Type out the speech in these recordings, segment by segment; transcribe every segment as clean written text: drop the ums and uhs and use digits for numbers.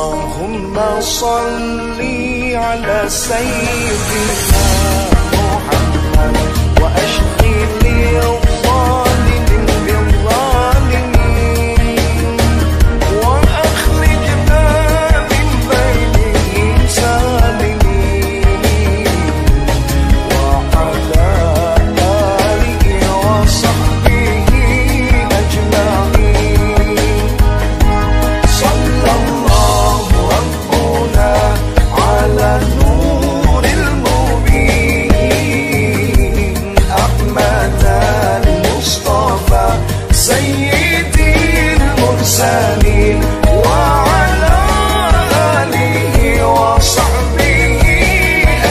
اللهم صل على سيدنا محمد وأشغل الظالمين بالظالمين وأخرجنا من بينهم سالمين وعلى آله وصحبه أجمعين. صلى الله ربنا على نور المبين أحمد المصطفى سيد المرسلين وعلى آله وصحبه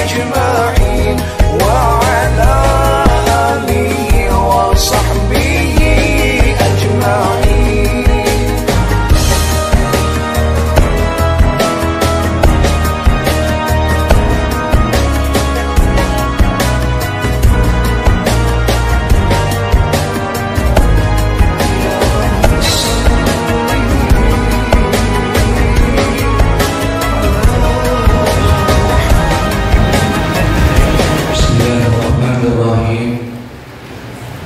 أجمعين وعلى آله وصحبه أجمعين. Bismillahirrahmanirrahim.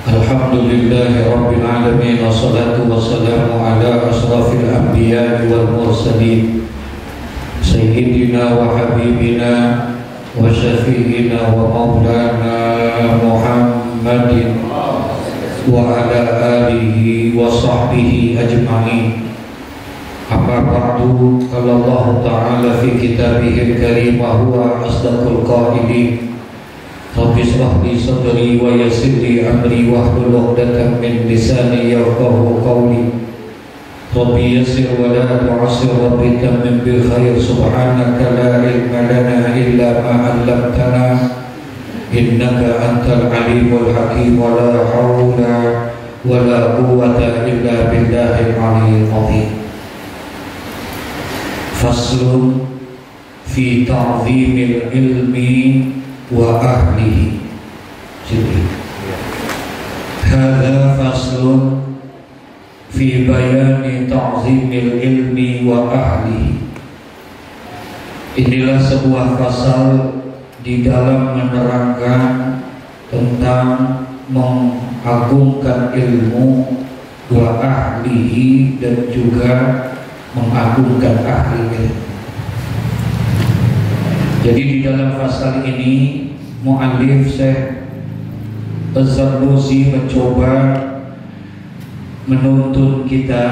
Alhamdulillahi rabbil alamin wassalatu wassalamu ala asrafil anbiya'i wal mursalin sayyidina wa habibina wa syafi'ina wa maulana Muhammadin wa ala alihi wa sahbihi ajma'in. Amma ba'du, qala Allah ta'ala fi kitabihil karim wa huwa asdaqul qailin. Rabbi shrah li sadri wa yassir li amri wahlul 'uqdatam min lisani yafqahu qawli. Rabbi yassir wa la tu'assir, Rabbi tammim bil khair. Subhanaka la ilma lana illa ma 'allamtana innaka antal alimul hakim. Wa la hawla wa la quwwata illa billahil aliyyil azim. Faslun fi ta'zimil ilmi wa ahlihi. Hadza faslun fi bayani ta'zimil ilmi wa ahlihi. Inilah sebuah pasal di dalam menerangkan tentang mengagungkan ilmu wa ahlihi dan juga mengagungkan ahli ilmu. Jadi di dalam pasal ini muallif Syekh Az-Zarnusi mencoba menuntun kita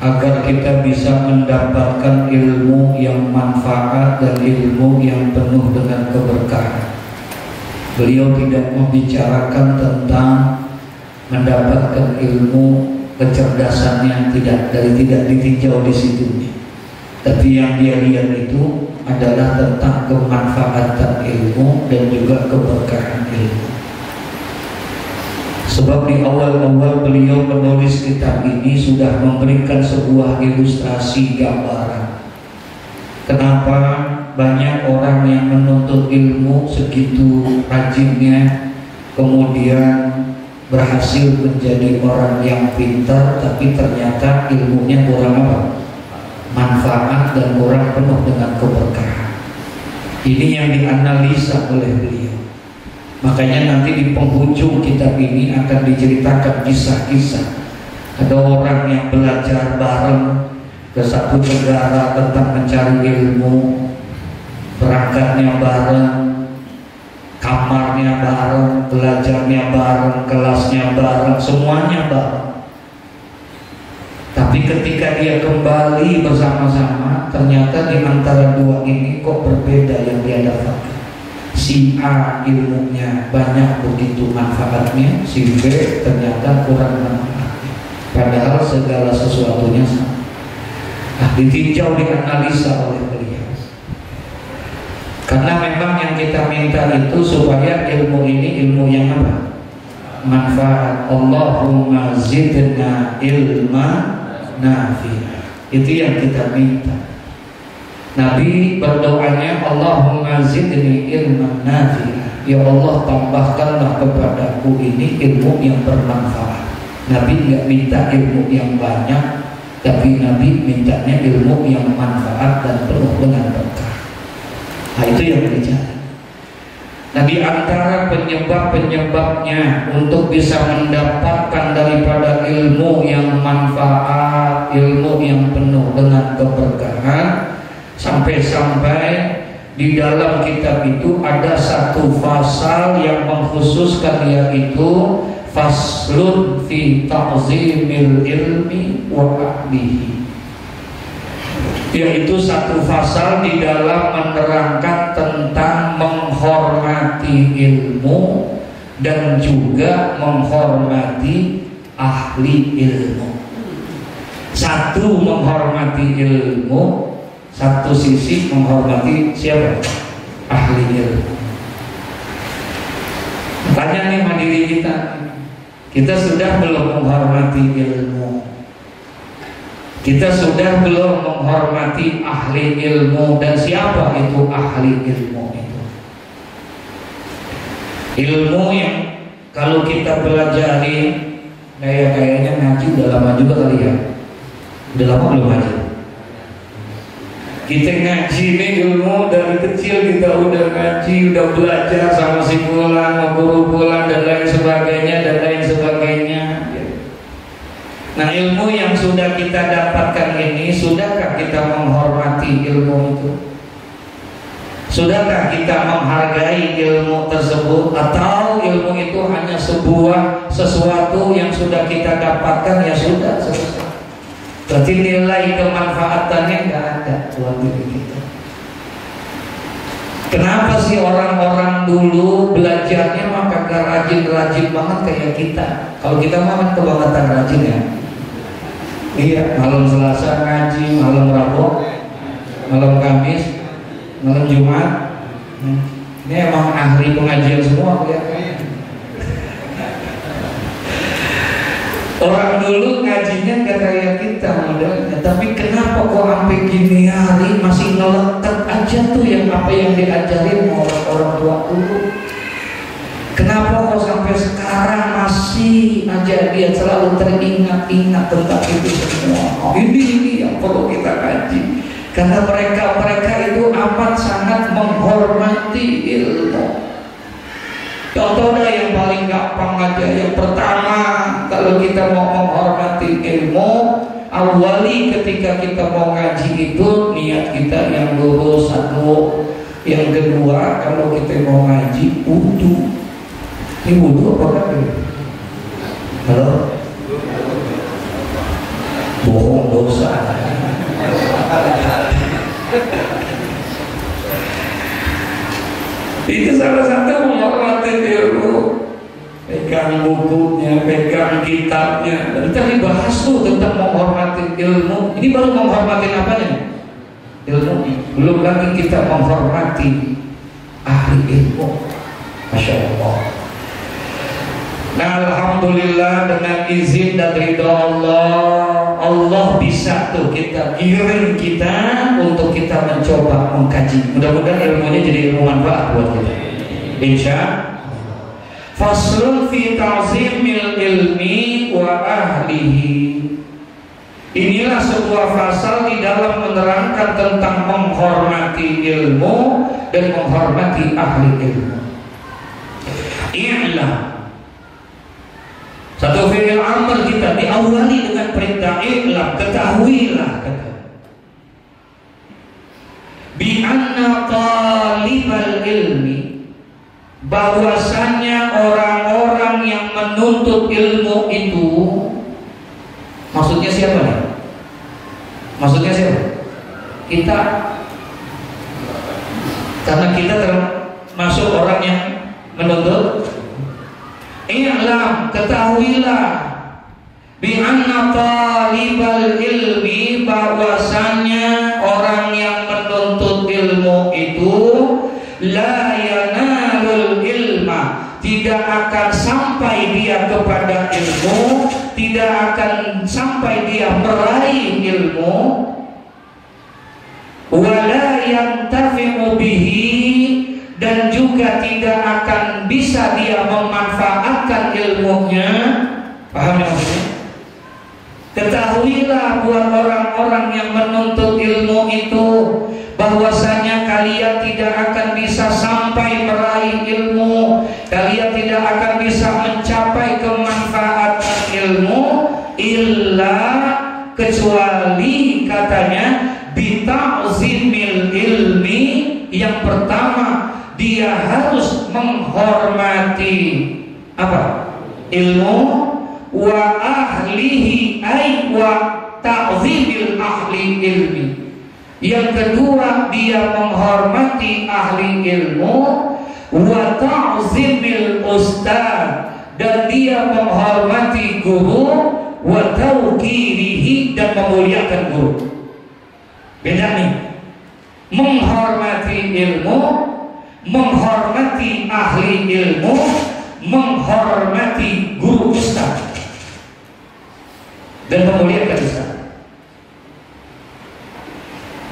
agar kita bisa mendapatkan ilmu yang manfaat dan ilmu yang penuh dengan keberkahan. Beliau tidak membicarakan tentang mendapatkan ilmu kecerdasannya, tidak ditinjau di situ. Tapi yang dia lihat itu adalah tentang kemanfaatan ilmu dan juga keberkahan ilmu. Sebab di awal-awal beliau menulis kitab ini sudah memberikan sebuah ilustrasi gambaran. Kenapa banyak orang yang menuntut ilmu segitu rajinnya, kemudian berhasil menjadi orang yang pintar, tapi ternyata ilmunya kurang manfaat dan kurang penuh dengan keberkahan. Ini yang dianalisa oleh beliau. Makanya nanti di penghujung kitab ini akan diceritakan kisah-kisah. Ada orang yang belajar bareng ke satu negara tentang mencari ilmu, berangkatnya bareng, kamarnya bareng, belajarnya bareng, kelasnya bareng, semuanya bareng. Tapi ketika dia kembali bersama-sama, ternyata di antara dua ini kok berbeda yang dia dapatkan. Si A ilmunya banyak begitu manfaatnya, si B ternyata kurang manfaatnya. Padahal segala sesuatunya sama. Ditinjau, dianalisa oleh beliau. Karena memang yang kita minta itu supaya ilmu ini ilmu yang apa? Manfaat. Allahumma zidna ilma nafi'ah. Itu yang kita minta. Nabi berdoanya, Allahumma zidni ilman nafi'ah. Ya Allah, tambahkanlah kepadaku ini ilmu yang bermanfaat. Nabi nggak minta ilmu yang banyak, tapi Nabi mintanya ilmu yang manfaat dan penuh dengan berkah. Nah, itu yang dicari. Nah, di antara penyebab-penyebabnya untuk bisa mendapatkan daripada ilmu yang manfaat, ilmu yang penuh dengan keberkahan, sampai-sampai di dalam kitab itu ada satu pasal yang mengkhususkan, yaitu faslun fi ta'zimil ilmi wa ahlihi, yaitu satu pasal di dalam menerangkan tentang menghormati ilmu dan juga menghormati ahli ilmu. Satu menghormati ilmu, satu sisi menghormati siapa? Ahli ilmu. Tanya nih sama diri kita sudah belum menghormati ilmu? Kita sudah belum menghormati ahli ilmu? Dan siapa itu ahli ilmu itu? Ilmu yang kalau kita pelajari, kayaknya ngaji udah lama juga kali ya. Udah lama belum ngaji? Kita ngaji nih ilmu dari kecil, kita udah ngaji, udah belajar sama si Fulan, sama guru Fulan dan lain sebagainya dan lain sebagainya. Nah, ilmu yang sudah kita dapatkan ini, sudahkah kita menghormati ilmu itu? Sudahkah kita menghargai ilmu tersebut? Atau ilmu itu hanya sesuatu yang sudah kita dapatkan, ya sudah selesai. Berarti nilai kemanfaatannya nggak ada buat diri kita. Kenapa sih orang-orang dulu belajarnya mah kagak rajin-rajin banget kayak kita? Kalau kita mah kan kebangetan rajin ya. Iya, malam Selasa ngaji, malam Rabu, malam Kamis, malam Jumat. Ini emang ahli pengajian semua ya. Orang dulu ngajinya gak kayak kita modelnya, tapi kenapa kok sampai gini hari masih ngelekat aja tuh yang apa yang diajarin orang tua dulu? Kenapa kok sampai sekarang masih aja dia selalu teringat-ingat tentang itu semua? Oh, ini yang perlu kita kaji, karena mereka itu amat sangat menghormati ilmu. Contoh yang paling gampang aja, yang pertama, kalau kita mau menghormati ilmu, awali ketika kita mau ngaji itu niat kita yang lurus satu. Yang kedua, kalau kita mau ngaji wudu. Ini wudu apa kan? Halo? Bohong dosa. Itu salah satu menghormati ilmu. Pegang bukunya, pegang kitabnya. Dan kita dibahas tuh tentang menghormati ilmu. Ini baru menghormati apanya? Ilmu. Belum lagi kita menghormati ahli ilmu. Masya Allah. Nah, alhamdulillah dengan izin dan ridha Allah bisa tuh kita giring kita untuk kita mencoba mengkaji. Mudah-mudahan ilmunya jadi ilmu manfaat buat kita. Insya faslun fi ta'zimil ilmi wa ahlihi. Inilah sebuah pasal di dalam menerangkan tentang menghormati ilmu dan menghormati ahli ilmu. I'lam. Satu fi'il amr kita diawali dengan perintah i'lam, ketahuilah bi anna talibal ilmi, bahwasanya orang-orang yang menuntut ilmu itu, maksudnya siapa nih? Maksudnya siapa? Kita, karena kita termasuk orang yang menuntut. I'lam, ketahuilah bi anna talibal ilmi, bahwasanya orang yang menuntut ilmu itu la yanalul ilma, tidak akan sampai dia kepada ilmu, tidak akan sampai dia meraih ilmu, wala yantafi'u bihi, dan juga tidak akan bisa dia memanfaatkan ilmunya. Paham ya maksudnya? Ketahuilah buat orang-orang yang menuntut ilmu itu, bahwasanya kalian tidak akan bisa sampai meraih ilmu, kalian tidak akan bisa mencapai kemanfaatan ilmu illa kecuali katanya bita'zimil ilmi. Yang pertama, dia harus menghormati apa? Ilmu, wa ahlihi ay wa ta'zimil ahli ilmi. Yang kedua, dia menghormati ahli ilmu, wa ta'zimil ustaz, dan dia menghormati guru, wa tauqirihi, dan memuliakan guru. Beda nih, menghormati ilmu, menghormati ahli ilmu, menghormati guru ustaz, dan memuliakan ustaz.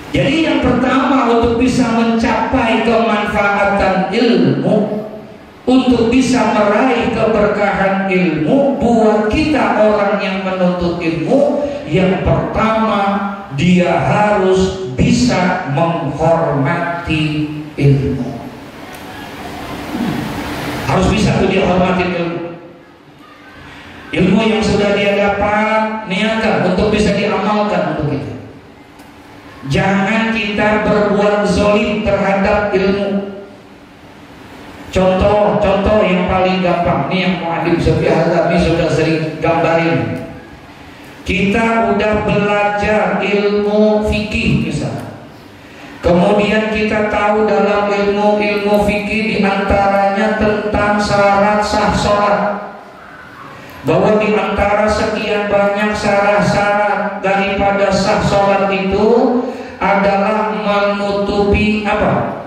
Jadi yang pertama, untuk bisa mencapai kemanfaatan ilmu, untuk bisa meraih keberkahan ilmu, buat kita orang yang menuntut ilmu, yang pertama dia harus bisa menghormati ilmu. Harus bisa tuh dia hormati ilmu. Ilmu yang sudah dia dapat, niatkan untuk bisa diamalkan untuk kita. Jangan kita berbuat zalim terhadap ilmu. Contoh yang paling gampang nih, yang Mu'adim Sofi Hazami sudah sering gambarin. Kita udah belajar ilmu fikih misalnya, kemudian kita tahu dalam ilmu fikih diantaranya tentang syarat sah sholat, bahwa diantara sekian banyak syarat-syarat daripada sah sholat itu adalah menutupi apa?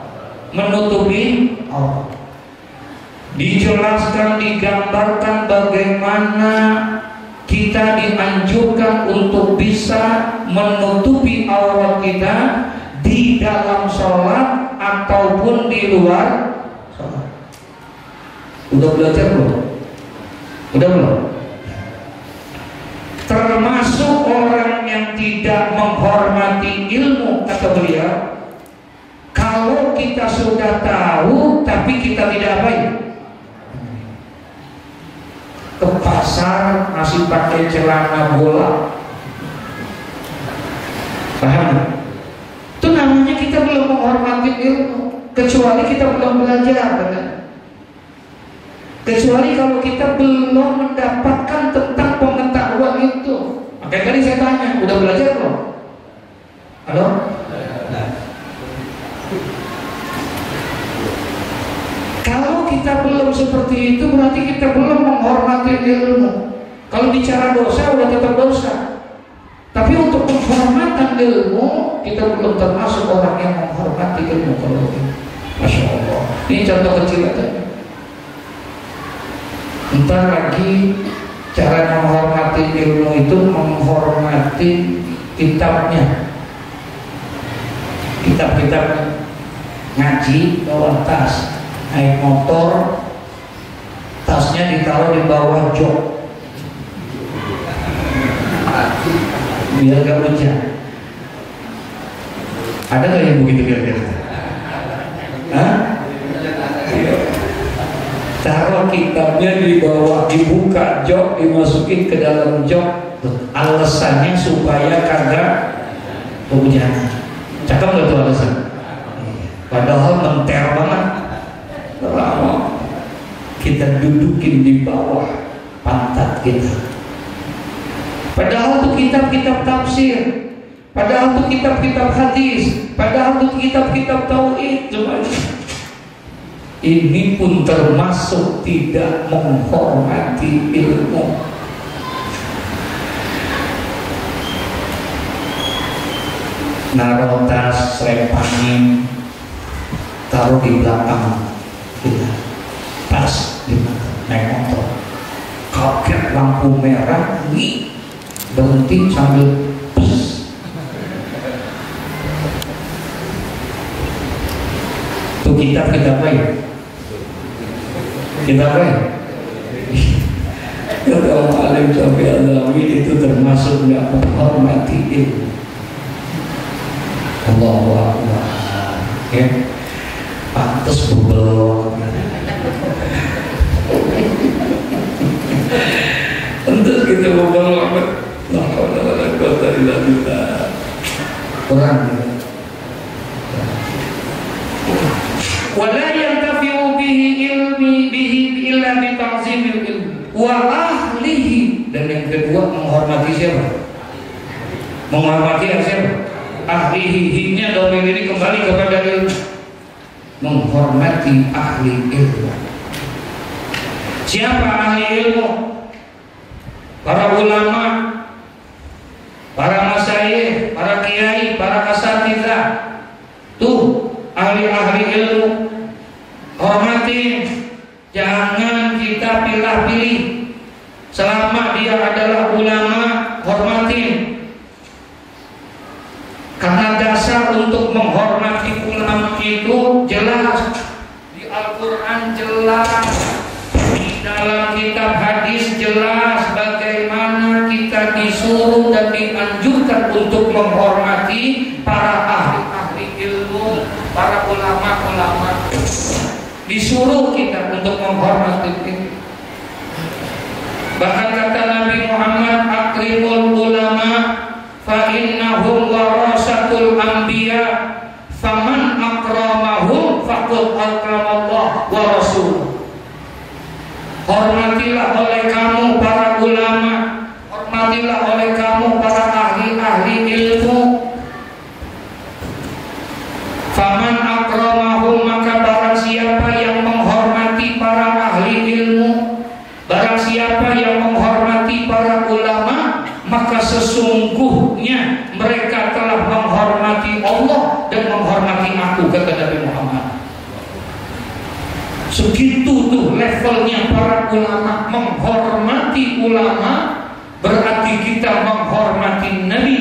Menutupi Allah. Dijelaskan, digambarkan bagaimana kita dianjurkan untuk bisa menutupi aurat kita di dalam sholat ataupun di luar sholat. Udah belajar belum? Udah belum? Termasuk orang yang tidak menghormati ilmu, kata beliau, kalau kita sudah tahu tapi kita tidak baik. Ke pasar masih pakai celana bola, paham? Itu namanya kita belum menghormati ilmu, kecuali kita belum belajar, kan? Kecuali kalau kita belum mendapatkan tentang pengetahuan itu. Makanya tadi saya tanya, udah belajar belum? Halo? Kalau kita belum seperti itu, berarti kita belum menghormati ilmu. Kalau bicara dosa, udah tetap dosa. Tapi untuk penghormatan ilmu, kita belum termasuk orang yang menghormati ilmu. Masya Allah. Ini contoh kecil aja. Entar lagi cara menghormati ilmu itu menghormati kitabnya. Kitab-kitab ngaji bawa tas, naik motor, tasnya ditaruh di bawah jok biar gak hujan. Ada gak yang begitu kira-kira? Hah? Taruh kitabnya di bawah, dibuka jok, dimasukin ke dalam jok. Alasannya supaya kagak kehujanan. Cakep gak tuh alasan? Padahal menter banget. Lama kita dudukin di bawah pantat kita. Padahal itu kitab-kitab tafsir, padahal itu kitab-kitab hadis, padahal itu kitab-kitab tauhid. Ini pun termasuk tidak menghormati ilmu. Naruh tas, selempangin, taruh di belakang kita, pas di naik motor, kaget lampu merah, nih berhenti sambil pes. Tuh kitab-kitab lain. Kita apa ya? Kata Alim Syafi'i Al-Alawi itu termasuk nggak menghormati ilmu. Allahu Akbar. Ya, pantas bebel. Pantas kita bebel banget. La haula wala quwwata illa billah. Quran. Wala yantafi'u bihi ilmi bihi illa bi ta'zimil ilmi wa ahlihi. Dan yang kedua menghormati siapa? Menghormati siapa? Ahlihi. Nya domir ini kembali kepada ilmu. Menghormati ahli ilmu. Siapa ahli ilmu? Para ulama, para masyayikh, para kiai, para asatidzah. Tuh ahli-ahli ilmu. Hormatin. Jangan kita pilih-pilih. Selama dia adalah ulama, hormatin. Karena dasar untuk menghormati ulama itu jelas di Al-Quran, jelas di dalam kitab hadis, jelas bagaimana kita disuruh dan dianjurkan untuk menghormati para ahli-ahli ilmu, para ulama-ulama. Disuruh kita untuk menghormati ini. Bahkan kata Nabi Muhammad, akrimul ulama fa innahum warasatul anbiya faman akramahum faqad akramallah wa rasuluh. Hormatilah oleh kamu para ulama, hormatilah oleh kamu para ahli-ahli ilmu. Faman akramahum, maka barang siapa yang menghormati para ahli ilmu, barang siapa yang menghormati para ulama, maka sesungguhnya mereka telah menghormati Allah dan menghormati aku, kata Nabi Muhammad. Segitu tuh levelnya para ulama. Menghormati ulama berarti kita menghormati Nabi.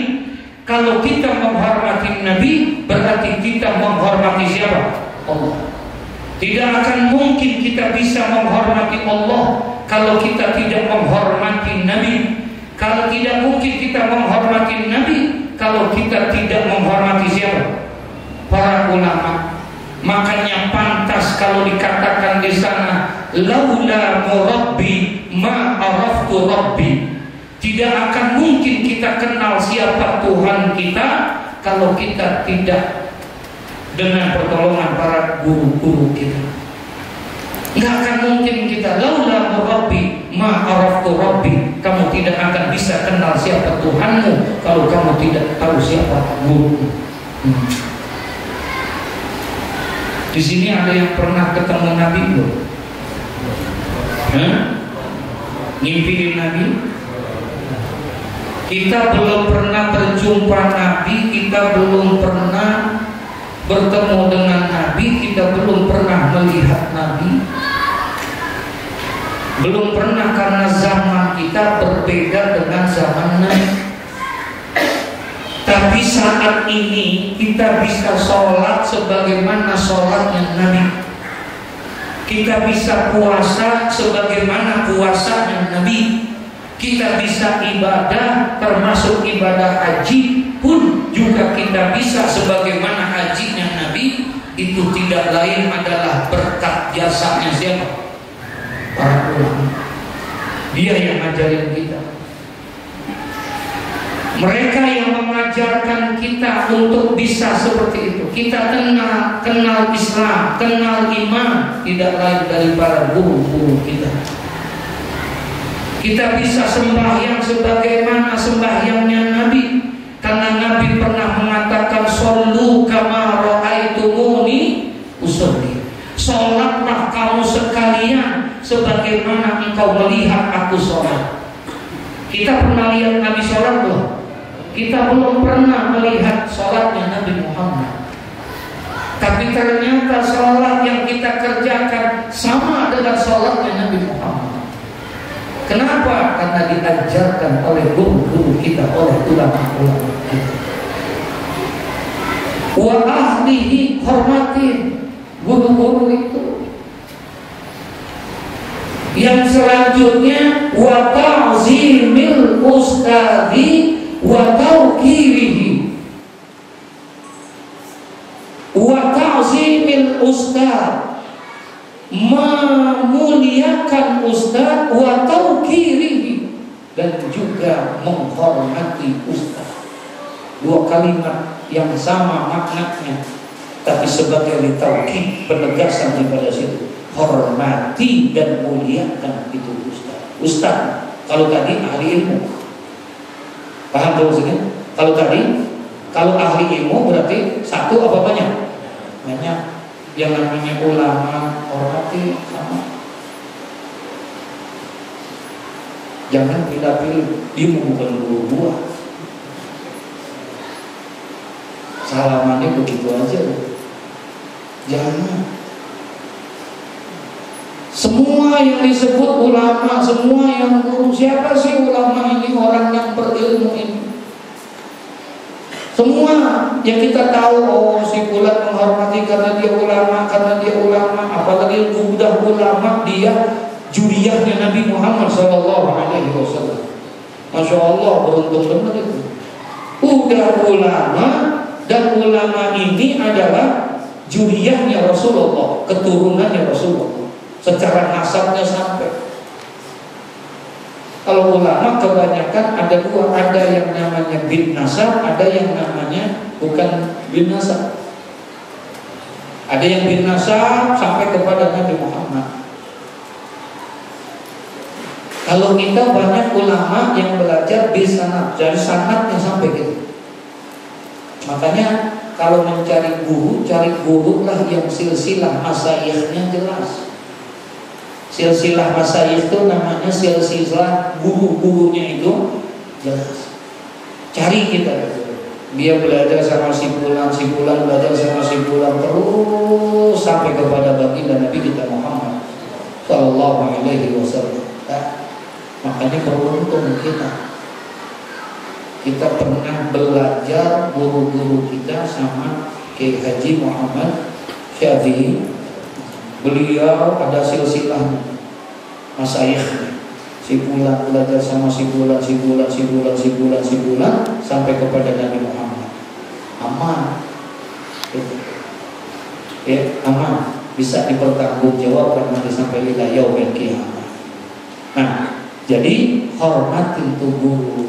Kalau kita menghormati Nabi berarti kita menghormati siapa? Allah. Tidak akan mungkin kita bisa menghormati Allah kalau kita tidak menghormati Nabi. Kalau tidak mungkin kita menghormati Nabi kalau kita tidak menghormati siapa? Para ulama. Makanya pantas kalau dikatakan di sana, laula murabbi ma araftu rabbi. Tidak akan mungkin kita kenal siapa Tuhan kita kalau kita tidak dengan pertolongan para guru-guru kita. Nggak akan mungkin kita laula murabbi ma araftu rabbi. Kamu tidak akan bisa kenal siapa Tuhanmu kalau kamu tidak tahu siapa gurumu. Di sini ada yang pernah ketemu Nabi belum? Ngimpiin Nabi? Kita belum pernah berjumpa Nabi, kita belum pernah bertemu dengan Nabi, kita belum pernah melihat Nabi. Belum pernah karena zaman kita berbeda dengan zaman Nabi. Tapi saat ini kita bisa sholat sebagaimana sholatnya Nabi. Kita bisa puasa sebagaimana puasanya Nabi. Kita bisa ibadah termasuk ibadah haji pun juga kita bisa sebagaimana hajinya Nabi. Itu tidak lain adalah berkat jasanya siapa? Para ulama. Dia yang ngajarin kita. Mereka yang mengajarkan kita untuk bisa seperti itu. Kita kenal Islam, kenal iman, tidak lain dari para guru-guru kita. Kita bisa sembahyang sebagaimana sembahyangnya Nabi, karena Nabi pernah mengatakan shollu kama ra'aitumuni usolli. Sholatlah kamu sekalian sebagaimana engkau melihat aku sholat. Kita pernah lihat Nabi sholat belum? Kita belum pernah melihat sholatnya Nabi Muhammad. Tapi ternyata sholat yang kita kerjakan sama dengan sholatnya Nabi Muhammad. Kenapa? Karena diajarkan oleh guru-guru kita, oleh ulama-ulama kita. Wa ahlihi, hormatin guru-guru itu. Yang selanjutnya wa ta'zimil ustadzi wa tawqirihi. Wa ta'zimil ustadz, memuliakan ustadz, wa tawqirihi, dan juga menghormati ustadz. Dua kalimat yang sama maknanya, tapi sebagai taukid, penegasan daripada situ. Hormati dan muliakan itu ustaz. Ustaz, kalau tadi ahli ilmu, paham tuh maksudnya? Kalau tadi, kalau ahli ilmu berarti satu apa banyak? Banyak. Yang namanya ulama, hormati sama. Jangan pilih-pilih, dia bukan guru gua. Salamannya begitu aja. Jangan. Semua yang disebut ulama, semua yang guru, siapa sih ulama ini? Orang yang berilmu ini. Semua yang kita tahu, oh si fulan menghormati karena dia ulama, apalagi udah ulama, dia juriyahnya Nabi Muhammad SAW. Masya Allah, beruntung benar itu. Udah ulama, dan ulama ini adalah juriyahnya Rasulullah, keturunannya Rasulullah. Secara nasabnya sampai. Kalau ulama kebanyakan ada dua, ada yang namanya bin nasab, ada yang namanya bukan bin nasab. Ada yang bin nasab sampai kepada Nabi Muhammad. Kalau kita banyak ulama yang belajar bin sanad, dari sanadnya sampai gitu. Makanya kalau mencari guru, cari guru lah yang silsilah masayikhnya jelas. Silsilah masyayikh itu namanya silsilah guru-gurunya itu jelas. Cari kita, dia belajar sama si fulan belajar sama si fulan, terus sampai kepada baginda Nabi kita Muhammad sallallahu alaihi wasallam. Makanya beruntung kita pernah belajar guru-guru kita sama Kiai Haji Muhammad Syafi'i. Beliau ada silsilah masyayikh, si fulan belajar sama si fulan sampai kepada Nabi Muhammad. Aman, ya aman, bisa dipertanggungjawabkan nanti sampai ila yaumil qiyamah. Nah, jadi hormati itu guru.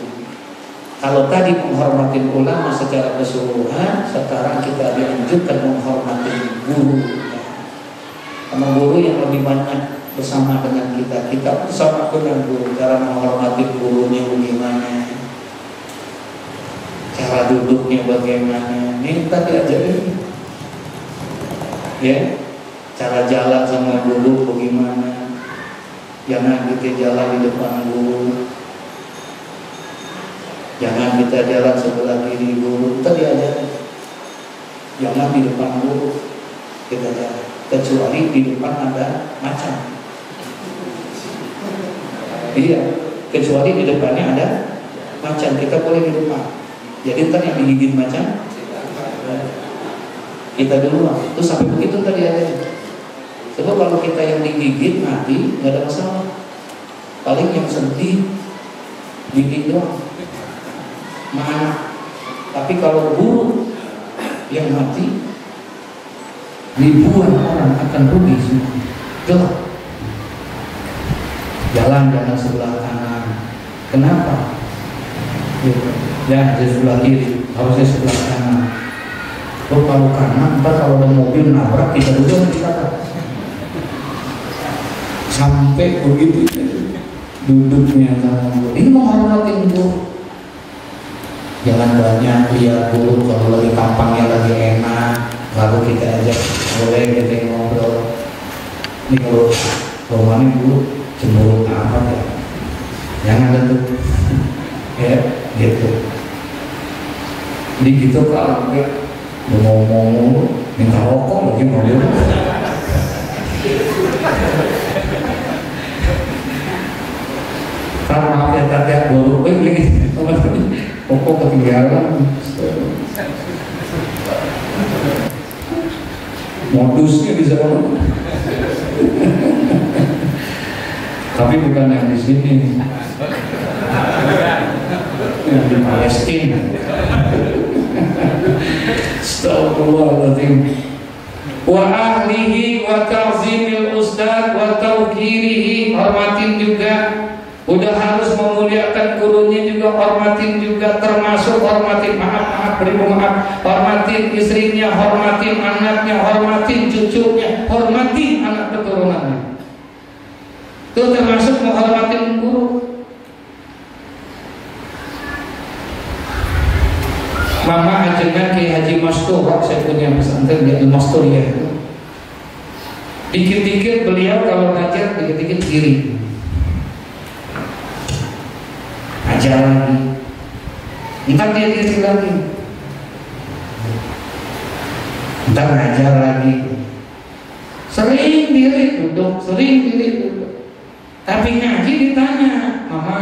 Kalau tadi menghormati ulama secara keseluruhan, sekarang kita dianjurkan menghormati guru. Sama guru yang lebih banyak bersama dengan kita bersama dengan guru. Cara menghormati gurunya bagaimana, cara duduknya bagaimana, ini kita diajarin. Ya, cara jalan sama guru bagaimana. Jangan kita jalan di depan guru, jangan kita jalan sebelah kiri guru, kita diajarin. Jangan di depan guru kita jalan, kecuali di depan ada macan. Iya, kecuali di depannya ada macan, kita boleh di depan. Jadi ntar yang digigit macan kita duluan. Terus sampai begitu tadi ada. Sebab kalau kita yang digigit mati nggak ada masalah. Paling yang sedih gigit doang, mana. Tapi kalau guru yang mati, ribuan orang akan rugi semua. Gelap. Jalan jangan sebelah kanan. Kenapa? Ya, di sebelah kiri. Harusnya sebelah kanan. Kalau kanan, ntar kalau ada mobil nabrak kita juga kita sampai begitu duduknya. Ini menghormati itu. Jangan banyak lihat dulu kalau lagi tampangnya lagi enak, lalu kita ajak boleh kita ngobrol. Ini kalau rumahnya dulu cemburu amat ya, jangan ada tuh ya gitu. Jadi gitu kalau enggak ngomong minta rokok lagi mobil. Kalau maaf ya tadi baru lagi rokok ketinggalan. Modusnya bisa Tapi bukan yang di sini, yang di Palestina. Astagfirullahaladzim. Wa ahlihi wa ta'zimil ustad wa tawqirihi, hormatin juga. Udah harus memuliakan gurunya juga, hormatin juga, termasuk hormatin beribu maaf, hormatin istrinya, hormatin anaknya, hormatin cucunya, hormatin anak keturunannya. Itu termasuk menghormatin guru. Mama ajengan Kiai Haji Mastur, saya punya pesantren di Mastur ya. Dikit-dikit beliau kalau ngajar dikit-dikit kiri. Ajar lagi, ntar dia diri lagi, ntar ngajar lagi, sering diri duduk, tapi ngaji ditanya, mama,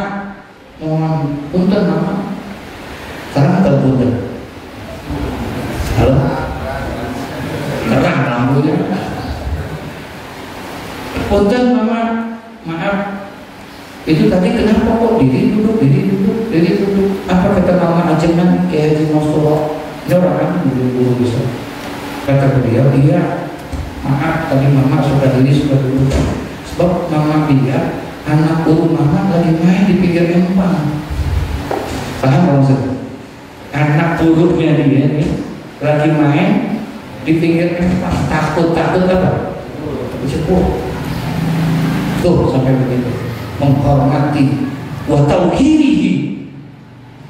mohon punten mama, sekarang atau punten, halo, terang lampunya, punten mama, maaf. Itu tadi kenapa kok diri duduk, apa kata mama ajengan Kiai Haji Mastur? Ini orang kan guru bisa. Kata beliau, iya, maaf tadi mama suka duduk. Sebab mama lihat anak guru mama lagi main di pinggir empang. Paham nggak maksudnya? Anak gurunya dia nih lagi main di pinggir empang, takut apa? Cepu. Tuh sampai begitu. Menghormati wa tauqirihi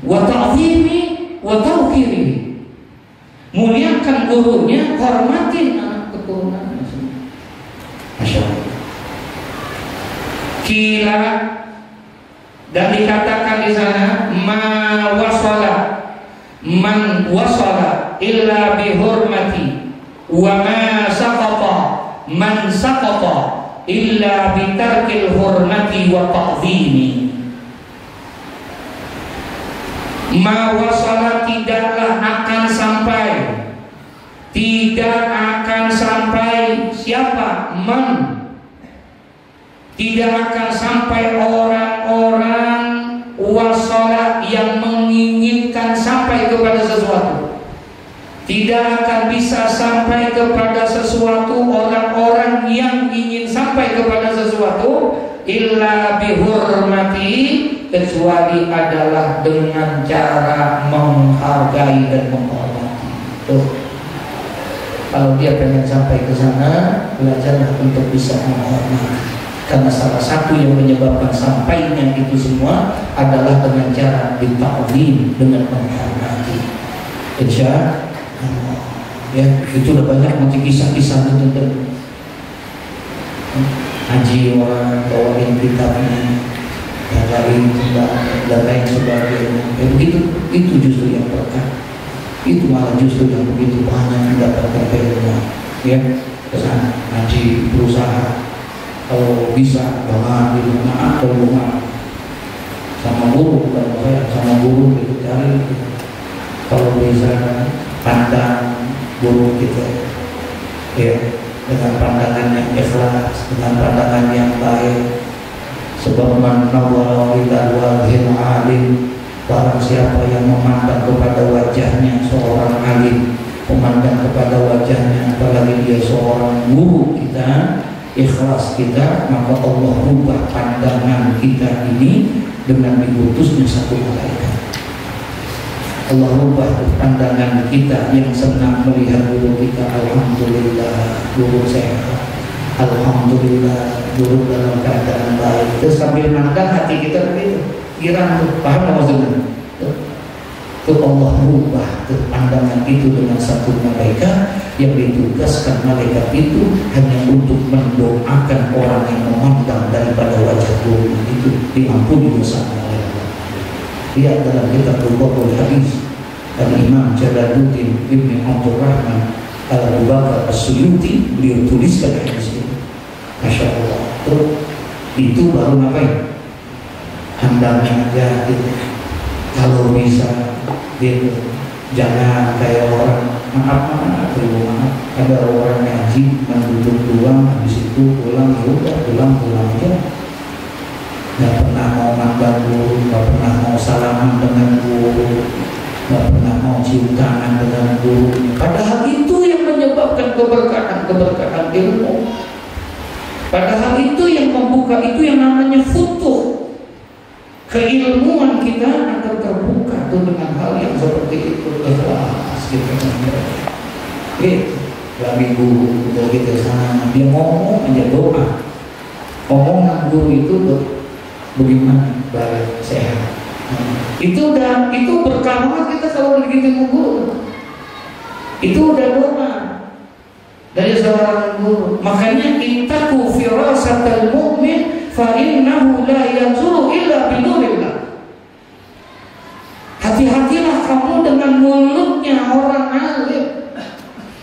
wa ta'zimi wa tauqirihi, muliakan gurunya, hormatin anak keturunannya. Masya Allah. Kila, dan dikatakan di sana man wasala illa bihurmati wa ma saqata man saqata illa bitarkil hurmati wa ta'zimi. Ma wasala, tidaklah akan sampai siapa? Man, tidak akan sampai orang-orang wasala yang menginginkan sampai kepada sesuatu. Tidak akan bisa sampai kepada sesuatu orang-orang yang ingin sampai kepada sesuatu illa bihurmati, kecuali adalah dengan cara menghargai dan menghormati. Tuh. Kalau dia pengen sampai ke sana, belajarlah untuk bisa menghormati. Karena salah satu yang menyebabkan sampainya itu semua adalah dengan cara dita'zim, dengan menghormati. Insya ya, itu udah banyak nanti kisah-kisah tentang haji orang bawain kitabnya dan lain sebagainya. Begitu, itu justru yang berkah. Itu malah justru yang begitu banyak mendapatkan ilmu. Ya, kesana haji berusaha kalau bisa banget di rumah atau rumah sama guru, bukan saya sama guru gitu, cari kalau bisa pandang guru kita ya dengan pandangan yang ikhlas, dengan pandangan yang baik. Sebab man nawwara ila wajhil alim, barang siapa yang memandang kepada wajahnya seorang alim, memandang kepada wajahnya apalagi dia seorang guru kita, ikhlas kita, maka Allah rubah pandangan kita ini dengan diutusnya satu malaikat. Allah rubah pandangan kita yang senang melihat guru kita, alhamdulillah guru sehat, alhamdulillah guru dalam keadaan baik. Terus sambil mandang hati kita begitu, kira paham maksudnya? Itu Allah rubah pandangan itu dengan satu malaikat yang ditugaskan. Malaikat itu hanya untuk mendoakan orang yang memandang daripada wajah guru itu diampuni dosanya oleh Allah. Lihat dalam kitab Ruhul Hadis Al-Imam Jalaluddin Ibn Abdul Rahman Abu Bakar As-Suyuti, beliau tuliskan hadis itu. Masya Allah. Itu baru ngapain? Handalnya aja gitu. Kalau bisa gitu, jangan kayak orang maaf, ada orang ngaji duduk doang, habis itu pulang, ya udah pulang aja. nggak pernah mau makan guru, nggak pernah mau salaman dengan guru, nggak pernah mau cium tangan dengan guru. Padahal itu yang menyebabkan keberkahan ilmu. Padahal itu yang membuka, itu yang namanya futuh. Keilmuan kita akan terbuka tuh dengan hal yang seperti itu. Ikhlas gitu. Lagi guru begitu sana, dia ngomong aja doa. Omongan guru itu bagaimana? Baik, sehat. Itu berkah banget kita kalau begitu guru. Itu udah doa dari seorang guru. Makanya ittaqu firasatal mu'min fa innahu la yanzuru illa binurillah. Hati-hatilah kamu dengan mulutnya orang alim,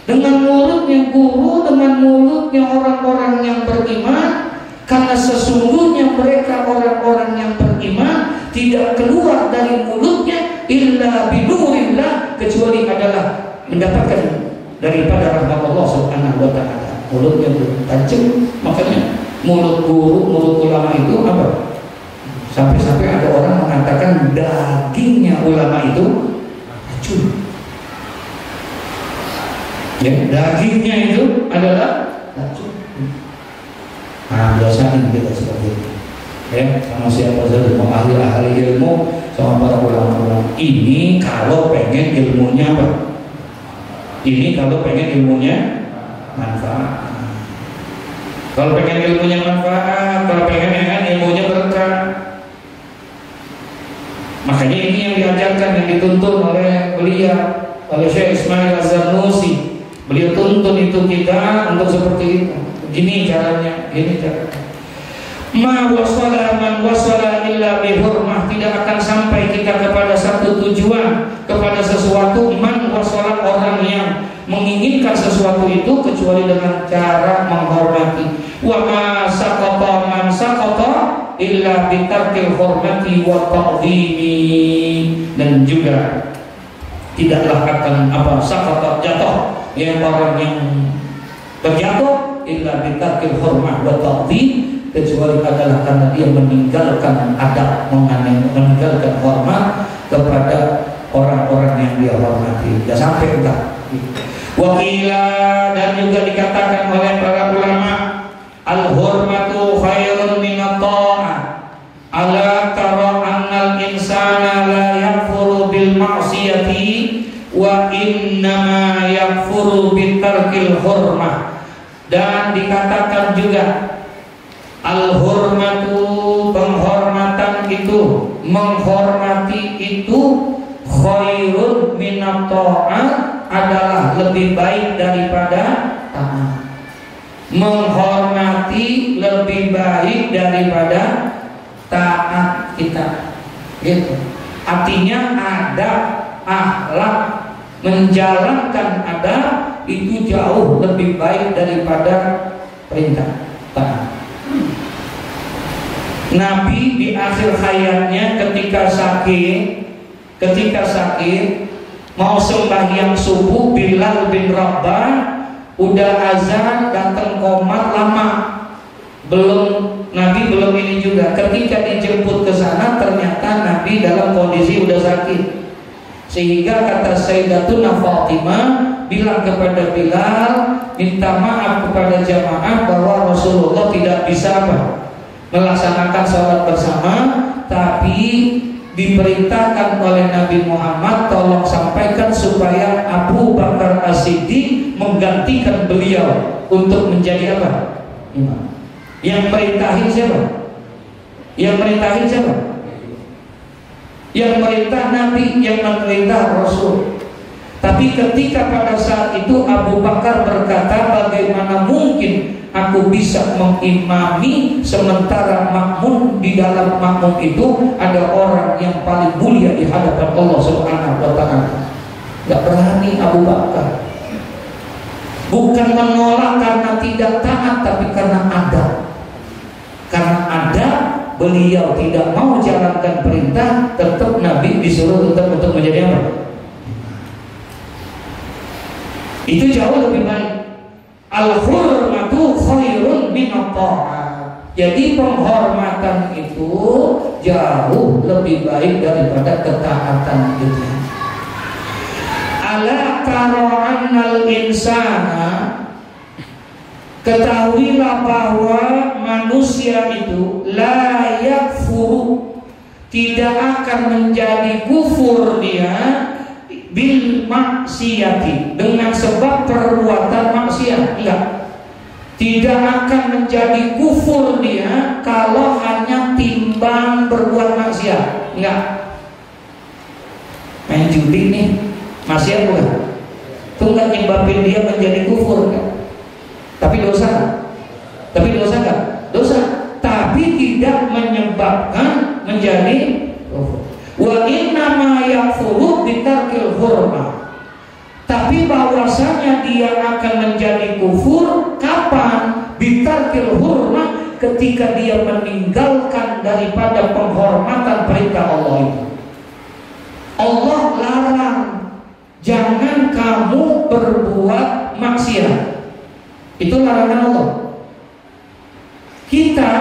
dengan mulutnya guru, dengan mulutnya orang-orang yang beriman. Karena sesungguhnya mereka orang-orang yang beriman tidak keluar dari mulutnya illa binurillah, kecuali adalah mendapatkan daripada rahmat Allah Subhanahu wa ta'ala. Mulutnya tajam. Makanya mulut guru, mulut ulama itu apa? Sampai-sampai ada orang mengatakan dagingnya ulama itu racun. Ya, dagingnya itu adalah racun. Nah, biasain kita seperti itu. Ya, sama siapa saja, mau ahli ilmu, sama para ulama-ulama. Ini kalau pengen ilmunya apa? Ini kalau pengen ilmunya manfaat. Kalau pengen ilmunya manfaat, kalau pengen ilmunya berkah. Makanya ini yang diajarkan, yang dituntun oleh beliau, oleh Syekh Ismail Az-Zarnusi. Beliau tuntun itu kita untuk seperti itu. Gini caranya, gini caranya. Ma wasala man wasala illa bihurmah. Tidak akan sampai kita kepada satu tujuan, kepada sesuatu. Man wasala, orang yang menginginkan sesuatu itu kecuali dengan cara menghormati. Wa ma saqata man saqata illa bitarkil hormati wa ta'zimi. Dan juga tidaklah akan saqata jatuh, yang orang yang terjatuh illa bitarkil hormat wa ta'zim, kecuali adalah karena dia meninggalkan adab, meninggalkan hormat kepada orang-orang yang dia hormati. Tidak sampai enggak. Wakila, dan juga dikatakan oleh para ulama, al-hurmatu khairun minat ta'ah. Ala tara annal insana la yakfuru bil ma'siyati wa innama yakfuru bitarkil hurmah. Dan dikatakan juga al-hurmatu, penghormatan itu, menghormati itu, khairun minat ta'at, adalah lebih baik daripada taat. Menghormati lebih baik daripada taat kita. Gitu. Artinya adab, akhlak, menjalankan adab itu jauh lebih baik daripada perintah taat. Nabi di akhir hayatnya ketika sakit mau sembahyang subuh, Bilal bin Rabah udah azan, datang komat lama, Nabi belum ini juga. Ketika dijemput ke sana ternyata Nabi dalam kondisi udah sakit, sehingga kata Sayyidatuna Fatimah bilang kepada Bilal, minta maaf kepada jamaah bahwa Rasulullah tidak bisa melaksanakan sholat bersama, tapi diperintahkan oleh Nabi Muhammad tolong sampaikan supaya Abu Bakar As-Siddiq menggantikan beliau untuk menjadi imam. Yang perintahin siapa? Yang perintah Nabi, yang memerintah Rasul. Tapi ketika pada saat itu Abu Bakar berkata, bagaimana mungkin aku bisa mengimami sementara makmum, di dalam makmum itu ada orang yang paling mulia di hadapan Allah Subhanahu wa ta'ala. Gak berani Abu Bakar. Bukan menolak karena tidak taat, tapi karena ada. Karena ada, beliau tidak mau jalankan perintah, tetap Nabi disuruh tetap untuk menjadi apa? Itu jauh lebih baik. Al-hurmatu khairun minat ta'ah. Jadi penghormatan itu jauh lebih baik daripada ketaatan itu. Ala tara annal insana, ketahuilah bahwa manusia itu la yakfuru, tidak akan menjadi kufur dia bil maksiati, dengan sebab perbuatan maksiat. Enggak. Tidak akan menjadi kufur dia kalau hanya timbang berbuat maksiat. Enggak. Main judi nih, maksiat bukan? Itu enggak nyebabin dia menjadi kufur kan? Tapi dosa. Tapi dosa enggak? Dosa. Tapi tidak menyebabkan menjadi kufur. Wa innama yakfuru bitarkil hurmah. Tapi bahwasanya dia akan menjadi kufur kapan? Bitarkil hurmah, ketika dia meninggalkan daripada penghormatan perintah Allah itu. Allah larang, jangan kamu berbuat maksiat. Itu larangan Allah. Kita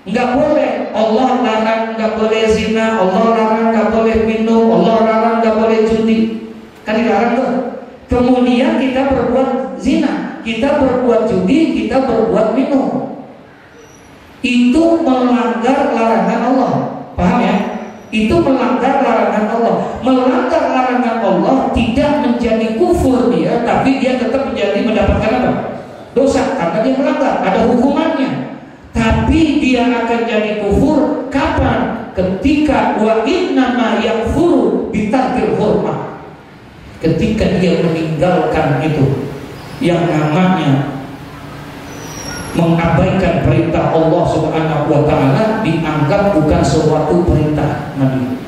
nggak boleh. Allah larang nggak boleh zina, Allah larang nggak boleh minum, Allah larang nggak boleh judi. Kan dilarang tuh. Kemudian kita berbuat zina, kita berbuat judi, kita berbuat minum. Itu melanggar larangan Allah. Paham ya? Itu melanggar larangan Allah. Melanggar larangan Allah tidak menjadi kufur dia, tapi dia tetap mendapatkan apa? Dosa, karena dia melanggar, ada hukumannya. Tapi dia akan jadi kufur kapan? Ketika wa innama yakfuru bitarkil hurmah. Ketika dia meninggalkan itu, yang namanya mengabaikan perintah Allah Subhanahu wa ta'ala, dianggap bukan suatu perintah Nabi.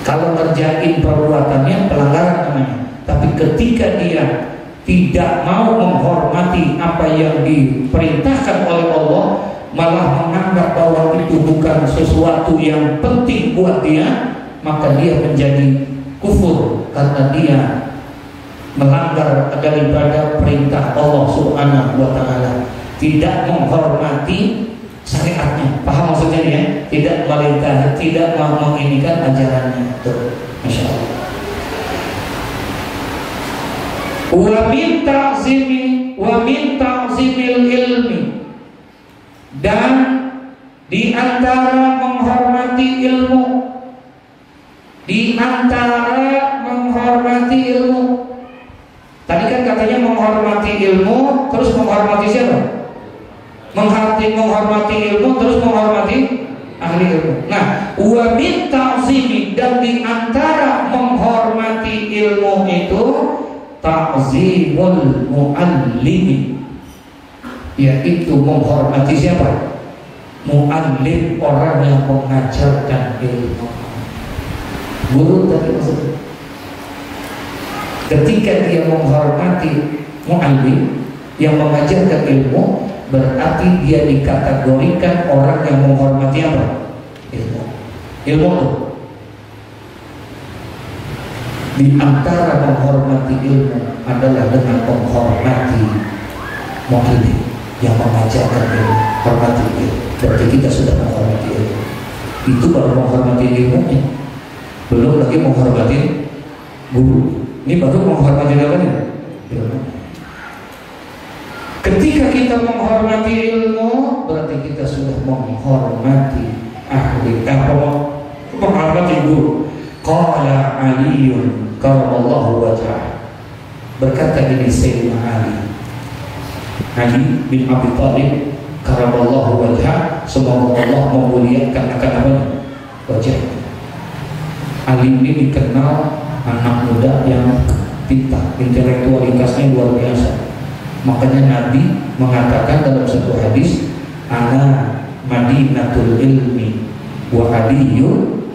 Kalau ngerjain perbuatannya pelanggaran namanya. Tapi ketika dia tidak mau menghormati apa yang diperintahkan oleh Allah, malah menganggap bahwa itu bukan sesuatu yang penting buat dia, maka dia menjadi kufur karena dia melanggar daripada perintah Allah Subhanahu wa ta'ala, tidak menghormati syariatnya. Paham maksudnya ya? Tidak melintah, tidak menginikan ajarannya. Tuh, Masya Allah. Wa min ta'zimil ilmi, dan di antara menghormati ilmu, di antara menghormati ilmu. Tadi kan katanya menghormati ilmu terus menghormati siapa? Menghormati ilmu terus menghormati ahli ilmu. Nah, wa min ta'zimi, dan di antara menghormati ilmu itu ta'zimul muallimi, yaitu menghormati siapa? Muallim, orang yang mengajarkan ilmu. Guru tadi maksudnya. Ketika dia menghormati muallim yang mengajarkan ilmu, berarti dia dikategorikan orang yang menghormati apa? Ilmu. Ilmu itu. Di antara menghormati ilmu adalah dengan menghormati muallim yang mengajarkan ilmu. Hormati ilmu. Berarti kita sudah menghormati ilmu. Itu baru menghormati ilmunya. Belum lagi menghormati guru. Ini baru menghormati ilmu. Ketika kita menghormati ilmu, berarti kita sudah menghormati ahli, menghormati guru. Qala Aliun karamallahu wajhah, berkata ini Sayyidina Ali bin Abi Thalib karamallahu wajhah, semoga Allah memuliakan akan apa? Wajah. Ali ini dikenal anak muda yang pintar, intelektualitasnya luar biasa. Makanya Nabi mengatakan dalam satu hadis, ana madinatul ilmi wa aliyun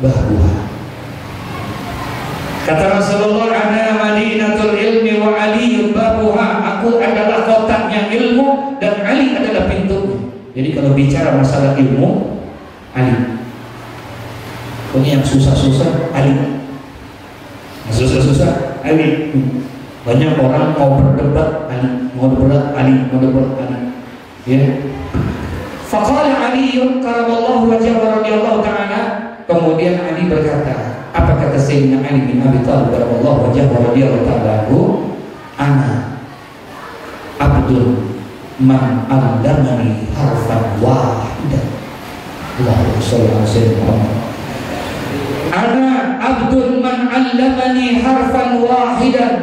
bahbuha. Kata Rasulullah, ana madinatul ilmi wa aliyun bahbuha. Aku adalah kotaknya ilmu dan Ali adalah pintunya. Jadi kalau bicara masalah ilmu, Ali. Pokoknya yang susah-susah Ali, yang susah-susah Ali. Banyak orang mau berdebat Ali, mau berdebat Ali, mau berdebat Ali. Ya. Faqala Ali karamallahu wajhahu radhiyallahu ta'ala, kemudian Ali berkata, apa kata Sayyidina Ali bin Abi Thalib karamallahu wajhahu radhiyallahu ta'ala, ana abdul man 'allamani harfan wahidan. Allahumma shalli ala sayyidina Muhammad. Ana abdul man 'allamani harfan wahidan,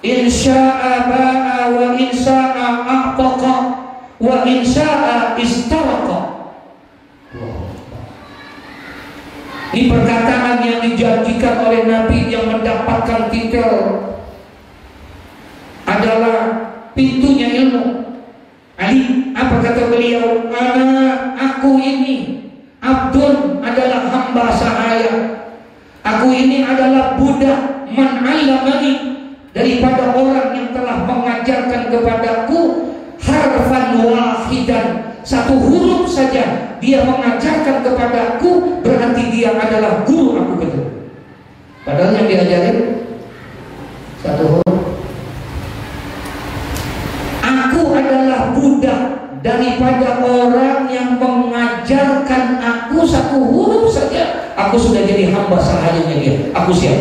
in syaa'a ba'a wa in syaa'a a'taqa wa in syaa'a istaraqa. Ini perkataan yang dijanjikan oleh Nabi yang mendapatkan titel adalah pintunya ilmu. Ali, apa kata beliau? Aku ini abdun, adalah hamba sahaya. Aku ini adalah budak, man 'allamani, daripada orang yang telah mengajarkan kepadaku harfan wahidan, satu huruf saja dia mengajarkan kepadaku, berarti dia adalah guru aku betul. Padahal yang diajarin satu huruf. Aku adalah budak daripada orang yang mengajarkan aku satu huruf saja, aku sudah jadi hamba sahayanya dia. Aku siap.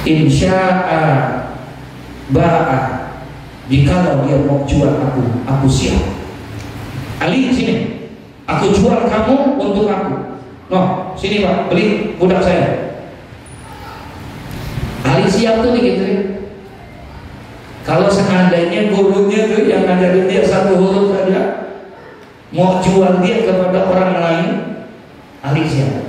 Insya'a ba'a, jikalau dia mau jual aku siap. Ali, sini, aku jual kamu untuk aku. No, sini Pak, beli budak saya. Ali siap tuh digituin. Kalau seandainya gurunya tuh yang ngajarin dia satu huruf saja, mau jual dia kepada orang lain, Ali siap.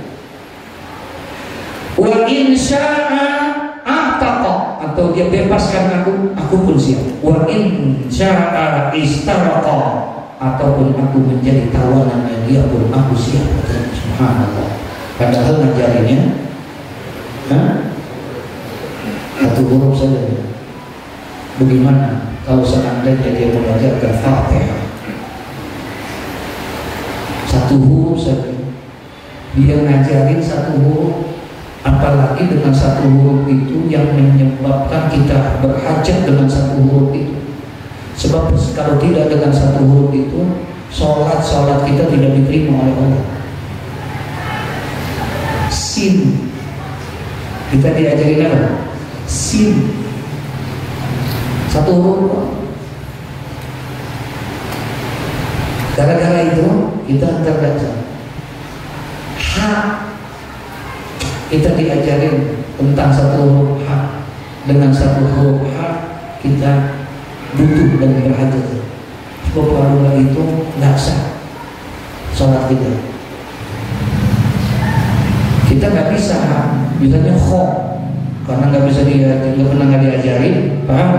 Wa insya'a a'taqa, atau dia bebaskan aku pun siap. Wa insya'a istaraqa, ataupun aku menjadi tawanannya dia pun aku siap. Subhanallah. Padahal ngajarinnya satu huruf saja. Bagaimana kalau seandainya dia mengajarkan Fatihah satu huruf saja, dia ngajarin satu huruf, apalagi dengan satu huruf itu yang menyebabkan kita berhajat dengan satu huruf itu. Sebab kalau tidak dengan satu huruf itu, sholat kita tidak diterima oleh Allah. Sin, kita diajarin apa? Sin, satu huruf. Gara-gara itu kita terbaca. Ha, kita diajarin tentang satu huruf ha. Dengan satu huruf ha kita butuh dan berhajat. Sebab kalau itu nggak sah sholat kita. Kita nggak bisa ha, bisanya kho, karena nggak bisa nggak diajarin, paham?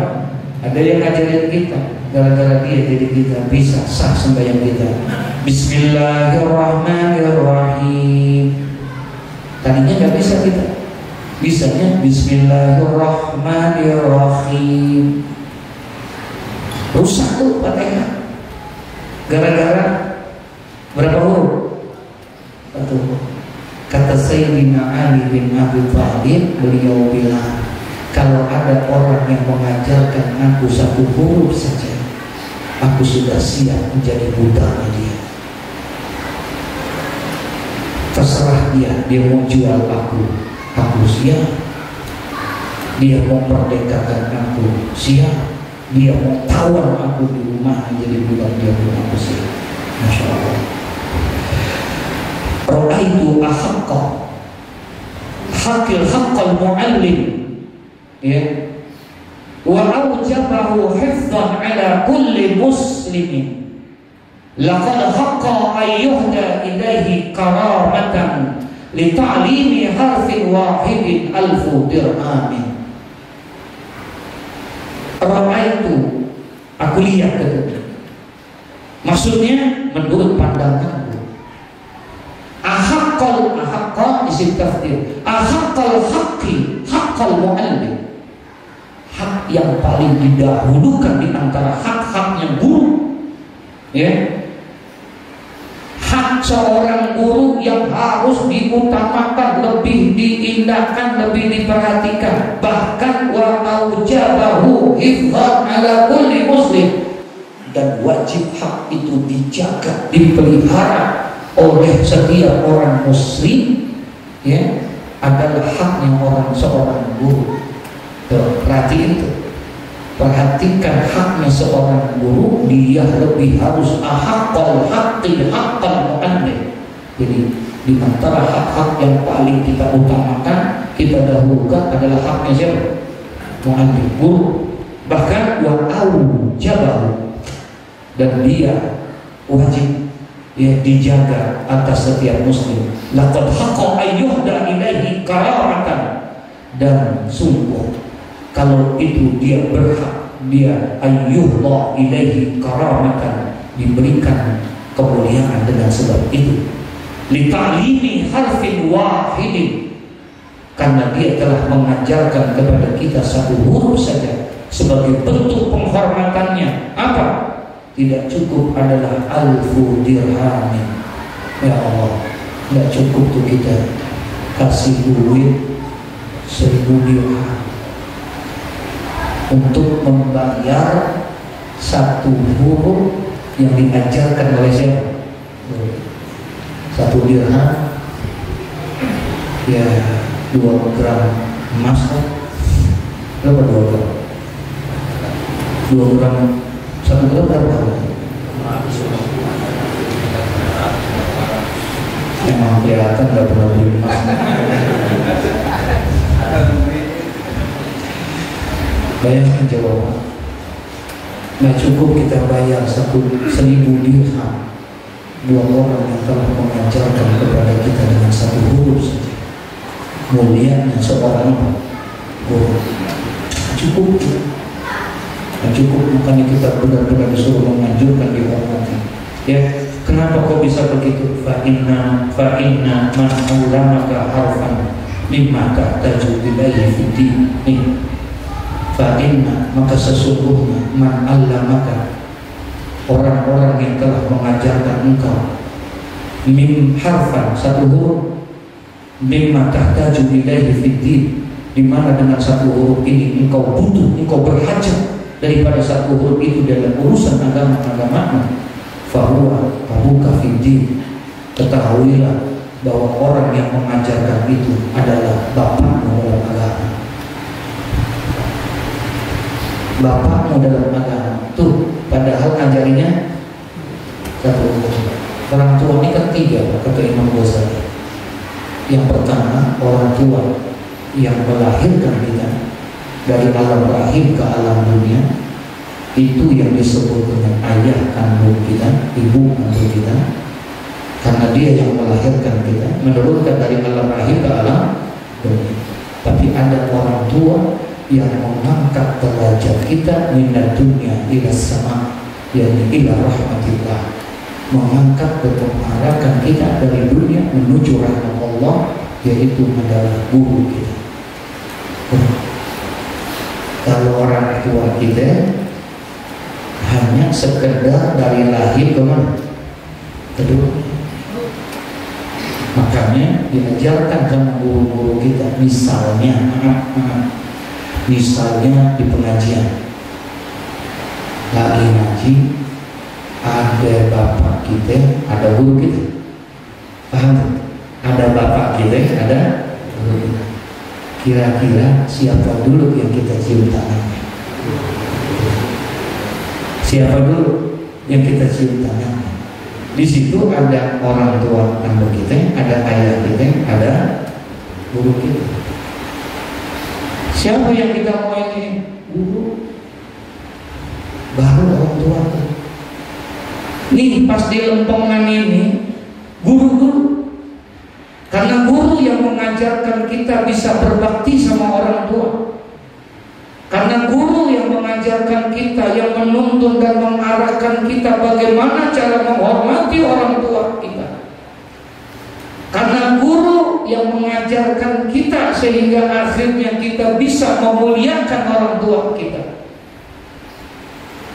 Ada yang ngajarin kita, gara-gara dia jadi kita bisa sah sembahyang kita. Bismillahirrahmanirrahim. Tadinya nggak bisa kita, bisanya Bismillahirrahmanirrahim. Rusak tuh Fatihah. Gara-gara berapa huruf? Satu. Kata Sayyidina Ali bin Abi Thalib, beliau bilang, kalau ada orang yang mengajarkan aku satu huruf saja, aku sudah siap menjadi budaknya dia. Terserah dia mau jual aku siap. Dia mau merdekakan aku, siap. Dia mau tawar aku di rumah jadi budak dia pun aku siap. Masya Allah. Ra'aitu ahaqqa haqqil haqqal mu'allim, ya, wa aujabahu hifdhan ala kulli muslimin. Laqad haqqa ayyuhda ilaihi karamatan li ta'limi harfin wahidin alfu dirhamin. Ra'aitu, aku lihat itu. Maksudnya menurut pandanganku. Ahaqqa isim tafdil. Ahaqal haqqi haqqal mu'allim. Hak yang paling didahulukan di antara hak-haknya guru, ya, hak seorang guru yang harus diutamakan, lebih diindahkan, lebih diperhatikan. Bahkan wa aujabahu hifdhan ala kulli muslim. dan wajib hak itu dijaga, dipelihara oleh setiap orang muslim, ya, adalah haknya seorang guru. Perhatikan itu. Perhatikan haknya seorang guru, dia lebih harus ahaqal haqqi haqqal mu'allim. Jadi di antara hak-hak yang paling kita utamakan, kita dahulukan adalah haknya siapa? Mu'allim, guru. Bahkan wa'aujabahu, dan dia wajib, ya, dijaga atas setiap muslim. Laqad haqqa ayyuhda ilaihi karamatan, dan sungguh kalau itu dia berhak, dia ayyuhda ilaihi karamatan, diberikan kemuliaan dengan sebab itu. Li ta'limi harfin wahidin, karena dia telah mengajarkan kepada kita satu huruf saja sebagai bentuk penghormatannya. Apa? Tidak cukup adalah alfu dirhamin. Ya Allah, tidak cukup tuh kita kasih duit 1000 dirham untuk membayar satu huruf yang diajarkan oleh siapa? 1 dirham, ya 2 gram emas kan? Berapa 2 gram? 2 gram, 1 gram berapa? Emang kelihatan gak pernah beli emas. Bayangkan jawaban. Nggak cukup kita bayar 1000 dirham, 2 orang yang telah mengajarkan kepada kita dengan 1 huruf saja. Mulianya seorang guru. Cukup. Cukup, makanya kita benar-benar disuruh menganjurkan dihormati. Ya, kenapa kok bisa begitu? Fa inna man 'allamaka harfan mimma tahtaju ilaihi fid-din. Fa inna, maka sesungguhnya, man 'allamaka, orang-orang yang telah mengajarkan engkau, mim harfan, 1 huruf, mimma tahtaju ilaihi fid-din, di mana dengan 1 huruf ini engkau butuh, engkau berhajat daripada 1 huruf itu dalam urusan agama-agama, fahuwa abuka fid-din, ketahuilah bahwa orang yang mengajarkan itu adalah bapakmu dalam agama. Bapakmu dalam agama tuh, padahal ngajarinya 1 huruf. Orang tua ini kan 3, kata Imam Ghazali. Yang pertama, orang tua yang melahirkan kita dari alam rahim ke alam dunia, itu yang disebut dengan ayah kandung kita, ibu kandung kita, karena dia yang melahirkan kita, menurunkan dari alam rahim ke alam dunia. Tapi ada orang tua yang mengangkat derajat kita minat dunia ila sama, yakni ila rahmatillah, mengangkat dan mengarahkan kita dari dunia menuju rahmat Allah, yaitu adalah guru kita. Kalau orang tua kita hanya sekedar dari lahir ke mana? Kedua. Makanya diajarkan sama guru-guru kita, misalnya di pengajian lagi ngaji, ada bapak kita, ada guru kita, paham? Ada bapak kita, ada guru kita. Kira-kira siapa dulu yang kita cium tangannya? Siapa dulu yang kita cium tangannya? Di situ ada orang tua kandung kita, ada ayah kita, ada guru kita. Siapa yang kita mau ini? Guru. Baru orang tua. Nih pas di lempengan ini, guru dulu. Karena guru yang mengajarkan kita bisa berbakti sama orang tua. Karena guru yang mengajarkan kita, yang menuntun dan mengarahkan kita bagaimana cara menghormati orang tua kita. Karena guru yang mengajarkan kita sehingga akhirnya kita bisa memuliakan orang tua kita.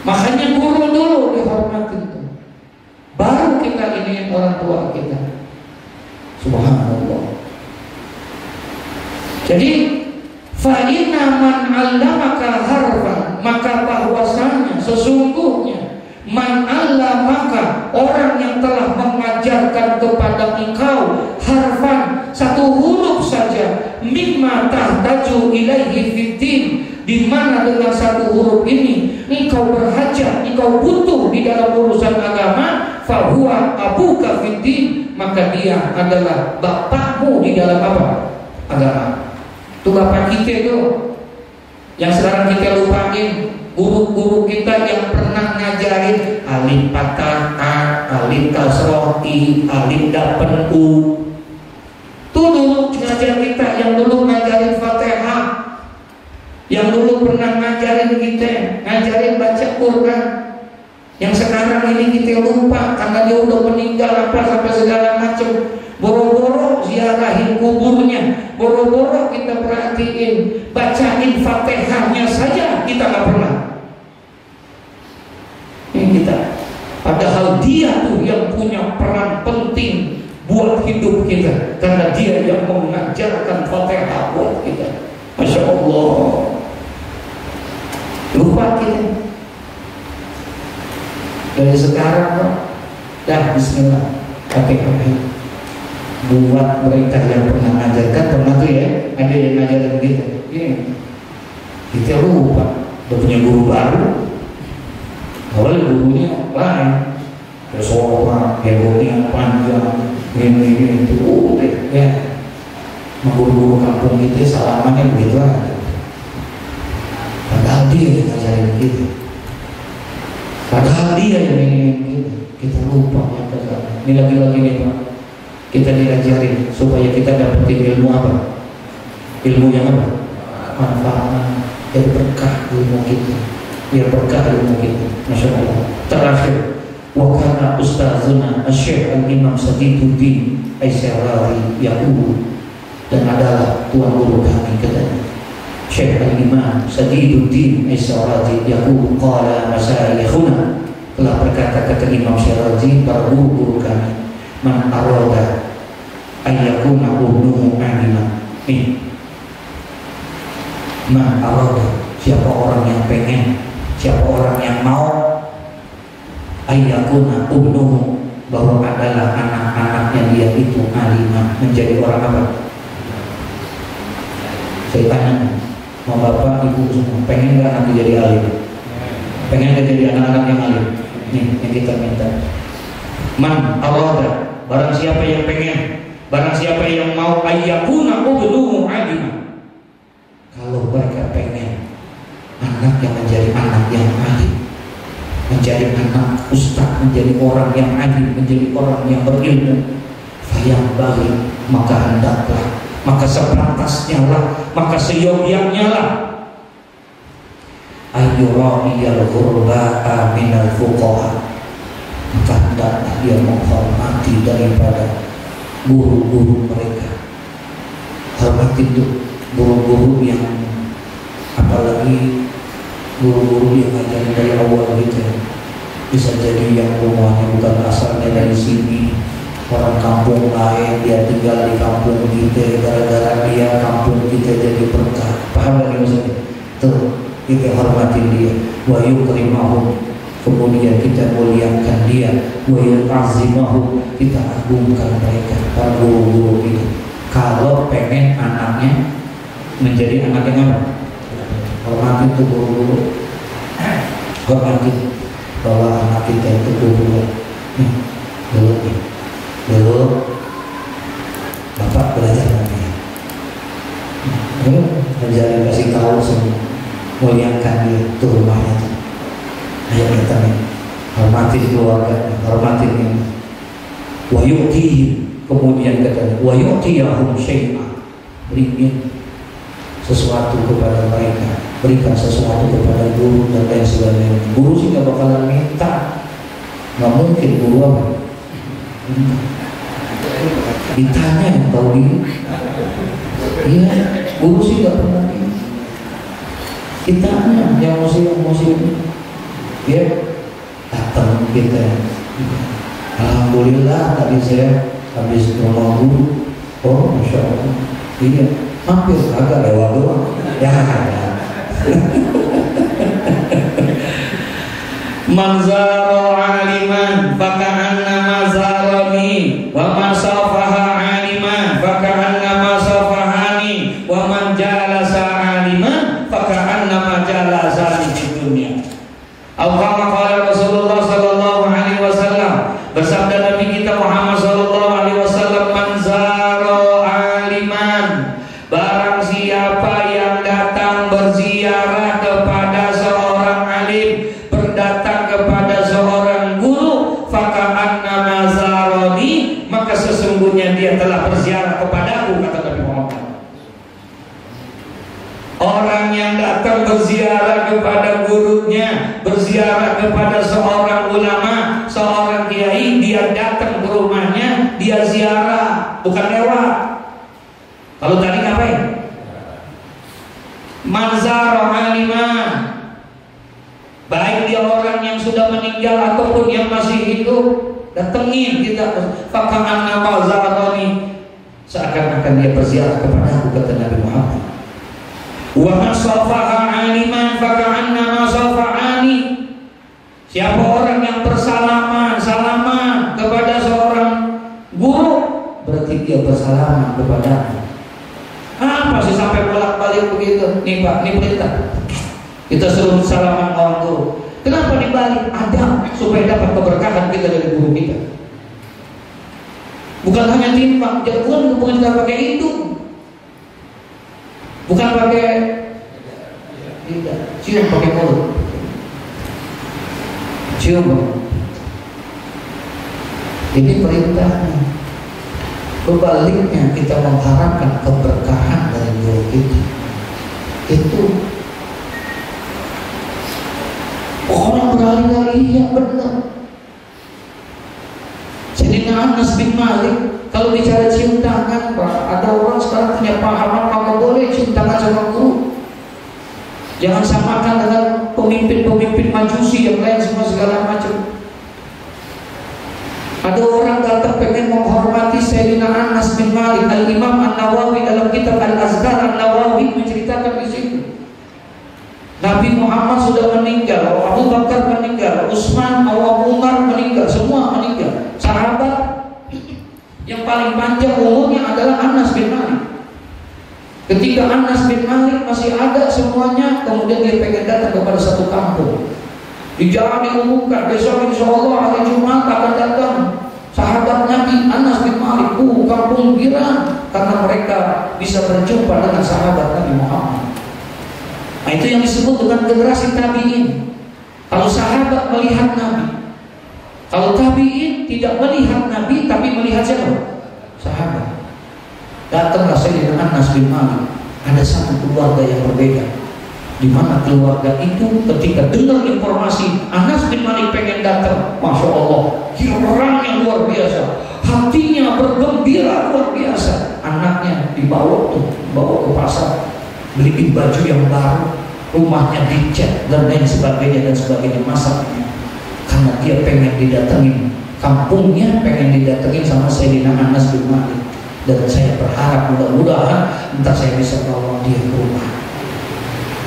Makanya guru dulu dihormati itu. Baru kita iniin orang tua kita. Subhanallah. Jadi fa inna man 'allamaka harfan, maka bahwasanya sesungguhnya Man allamaka, orang yang telah mengajarkan kepada engkau harfan, satu huruf saja, mimma tahtaju ilaihi fiddin, di mana dengan satu huruf ini engkau berhajat, engkau butuh di dalam urusan agama, fahuwa abuka fiddin, maka dia adalah bapakmu di dalam apa? Agama. Itu bapak kita tuh yang sekarang kita lupain. Guru-guru kita yang pernah ngajarin alif patah A, alif kasroh I, alif dapen U. Itu dulu ngajar kita, yang dulu ngajarin Fatihah, yang dulu pernah ngajarin kita, ngajarin baca Quran. Yang sekarang ini kita lupa karena dia udah meninggal apa sampai segala macam. Boro-boro ziarahin kuburnya, boro-boro kita perhatiin, bacain Fatihahnya saja kita nggak pernah. Ini kita, padahal dia tuh yang punya peran penting buat hidup kita, karena dia yang mengajarkan Fatihah buat kita. Masya Allah, lupa kita. Dari sekarang, dah Bismillah, Fatihah. Buat mereka yang pernah mengajarkan, pernah tuh ya, ada yang ngajarin kita. Kita lupa, udah punya guru baru. Awalnya gurunya lain, bersorak, hebohnya panjang, ini itu, ya. Guru-guru kampung kita salamannya begitu aja. Padahal dia yang ngajarin kita. Padahal dia yang ingin kita lupa ya, ini lagi-lagi nih Pak. Kita diajarin supaya kita dapetin ilmu apa? Ilmu yang apa? Manfaat, yang berkah ilmu kita, biar berkah ilmu kita. Masya Allah. Terakhir, wa kana ustazuna Syekh Al-Imam Sadiduddin Aisyarawi yaqulu, dan adalah tuan guru kami katanya Syekh Al-Imam Sadiduddin Aisyarawi yaqulu, qala masyayikhuna, telah berkata kata Imam Syarawi, para guru kami, man arada ayyakuna ubnuhu alima. Man arada, siapa orang yang pengen, siapa orang yang mau, ayyakuna ubnuhu, bahwa adalah anak-anaknya dia itu alima, menjadi orang apa? Saya tanya, mau bapak ibu semua pengen nggak nanti jadi alim? Pengen nggak jadi anak-anak yang alim? Nih yang kita minta. Man arada, barang siapa yang pengen, barang siapa yang mau, ayyakuna ubnuhu alima, kalau mereka pengen anak yang menjadi anak yang alim, menjadi anak ustaz, menjadi orang yang alim, menjadi orang yang berilmu, fayang bagi, maka hendaklah, maka sepantasnya lah, maka seyogyanya lah, ayyura'iyal ghurba'a minal fuqaha, maka hendaklah dia menghormati daripada guru-guru mereka. Hormati itu guru-guru yang, apalagi guru-guru yang ngajarin dari awal gitu, bisa jadi yang rumahnya bukan asalnya dari sini, orang kampung lain, dia tinggal di kampung kita, gara-gara dia kampung kita jadi berkah. Paham lagi maksudnya? Tuh, kita hormatin dia, wa yukrimahum, kemudian kita muliakan dia, wa yu'azzimahu, kita agungkan mereka, para guru-guru itu. Kalau pengen anaknya menjadi anak yang apa? Hormati itu guru-guru, hormati bahwa anak kita itu guru. Dulu bapak belajar nanti, belajar kasih tahu semua, muliakan dia, itu rumahnya tuh. Ayo kita nih, hormatin keluarga, hormatin ini. Wa yu'tihim, kemudian kata wa yu'tiyahum syai'ah, berikan sesuatu kepada mereka, berikan sesuatu kepada guru dan lain sebagainya. Guru sih gak bakalan minta, gak mungkin guru apa? Ditanya yang tahu diri. Iya, guru sih gak pernah minta. Ditanya yang muslim, ya datang kita. Alhamdulillah tadi saya habis rumah guru. Oh, masya Allah. Iya, hampir agak lewat doang. Ya ada. Man zara aliman faka'annama zarani wa man safaha aliman faka'annama safahani wa man jalasa aliman faka'annama jalasani di dunia. Atau kama qala Rasulullah sallallahu alaihi wasallam, bersabda Nabi kita Muhammad sallallahu alaihi wasallam, man zara aliman, barang siapa yang datang berziarah kepada seorang alim, berdatang kepada seorang guru, faka'annama zarani, maka sesungguhnya dia telah berziarah kepadaku, kata Nabi Muhammad. Orang yang datang berziarah kepada gurunya, berziarah kepada seorang ulama, seorang kiai, dia datang ke rumahnya, dia ziarah, bukan lewat. Kalau tadi ngapain? Man zara aliman, baik dia orang yang sudah meninggal ataupun yang masih hidup, datengin kita. Faka'annama zarani, seakan-akan dia berziarah kepadaku, kata Nabi Muhammad. Wa man safaha aliman faka'annama safa'ani, siapa orang yang bersalaman kepada seorang guru, berarti dia bersalaman kepadaku. Apa sih sampai bolak-balik begitu? Nih Pak, ini perintah. Kita suruh salaman orang guru. Kenapa dibalik? Ada supaya dapat keberkahan kita dari guru kita. Bukan hanya timpang, jangan bukan kita pakai hidung, bukan pakai tidak, cium pakai mulut, cium. Ini perintahnya. Kebaliknya kita mengharapkan keberkahan dari guru kita. Itu orang beralih-alih, ya benar. Sayyidina Anas bin Malik kalau bicara cium tangan, Pak, ada orang sekarang punya pahaman kalau boleh cium tangan sama guru. Jangan samakan dengan pemimpin-pemimpin majusi yang lain semua segala macam. Ada orang datang pengen menghormati Sayyidina Anas bin Malik. Al-Imam An-Nawawi dalam kitab Al-Azkar An-Nawawi menceritakan di situ. Nabi Muhammad sudah meninggal, Abu Bakar meninggal, Utsman, Abu Umar meninggal, semua meninggal. Sahabat yang paling panjang umurnya adalah Anas bin Malik. Ketika Anas bin Malik masih ada semuanya, kemudian dia pengen datang kepada satu kampung. Di jalan diumumkan, besok insyaallah hari Jumat akan datang sahabat Nabi Anas bin Malik, kampung girang, karena mereka bisa berjumpa dengan sahabat Nabi Muhammad. Nah, itu yang disebut dengan generasi tabi'in. Kalau sahabat melihat Nabi, kalau tabi'in tidak melihat Nabi tapi melihat siapa? Sahabat. Datanglah Sayyidina Anas bin Malik. Ada satu keluarga yang berbeda, di mana keluarga itu ketika dengar informasi Anas bin Malik pengen datang, masya Allah, girangnya luar biasa, hatinya bergembira luar biasa. Anaknya dibawa ke pasar, beliin baju yang baru, rumahnya dicat dan lain sebagainya masaknya, karena dia pengen didatengin kampungnya, pengen didatengin sama Sayyidina Anas bin Malik. Dan saya berharap mudah-mudahan entah saya bisa bawa dia ke rumah.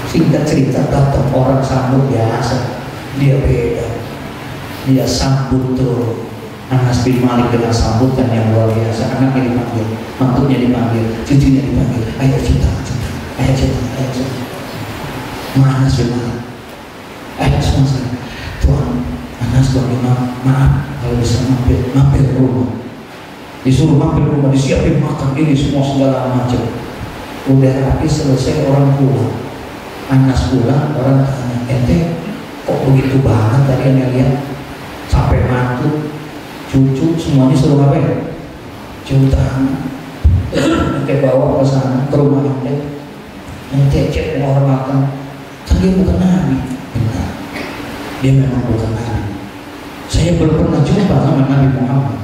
Singkat cerita, datang orang sambut biasa, dia beda. Dia sambut tuh Anas bin Malik dengan sambutan yang luar biasa. Anaknya dipanggil, mantunya dipanggil, cucunya dipanggil. Ayo cinta, ayo cinta. Anas bin Malik, ayo semua. Tuhan, Anas bagaimana? Maaf kalau bisa mampir ke rumah. Disuruh mampir ke rumah, disiapin makan ini semua segala macam. Udah habis selesai, orang pulang. Anas pulang, orang tanya, ente kok begitu banget tadi yang lihat? Sampai mantu, cucu, semuanya suruh apa ya? Cium tangan. Ente bawa ke sana, ke rumah ente. Ente cek menghormatkan. Kan dia bukan Nabi. Benar, dia memang bukan Nabi. Saya belum pernah jumpa sama Nabi Muhammad.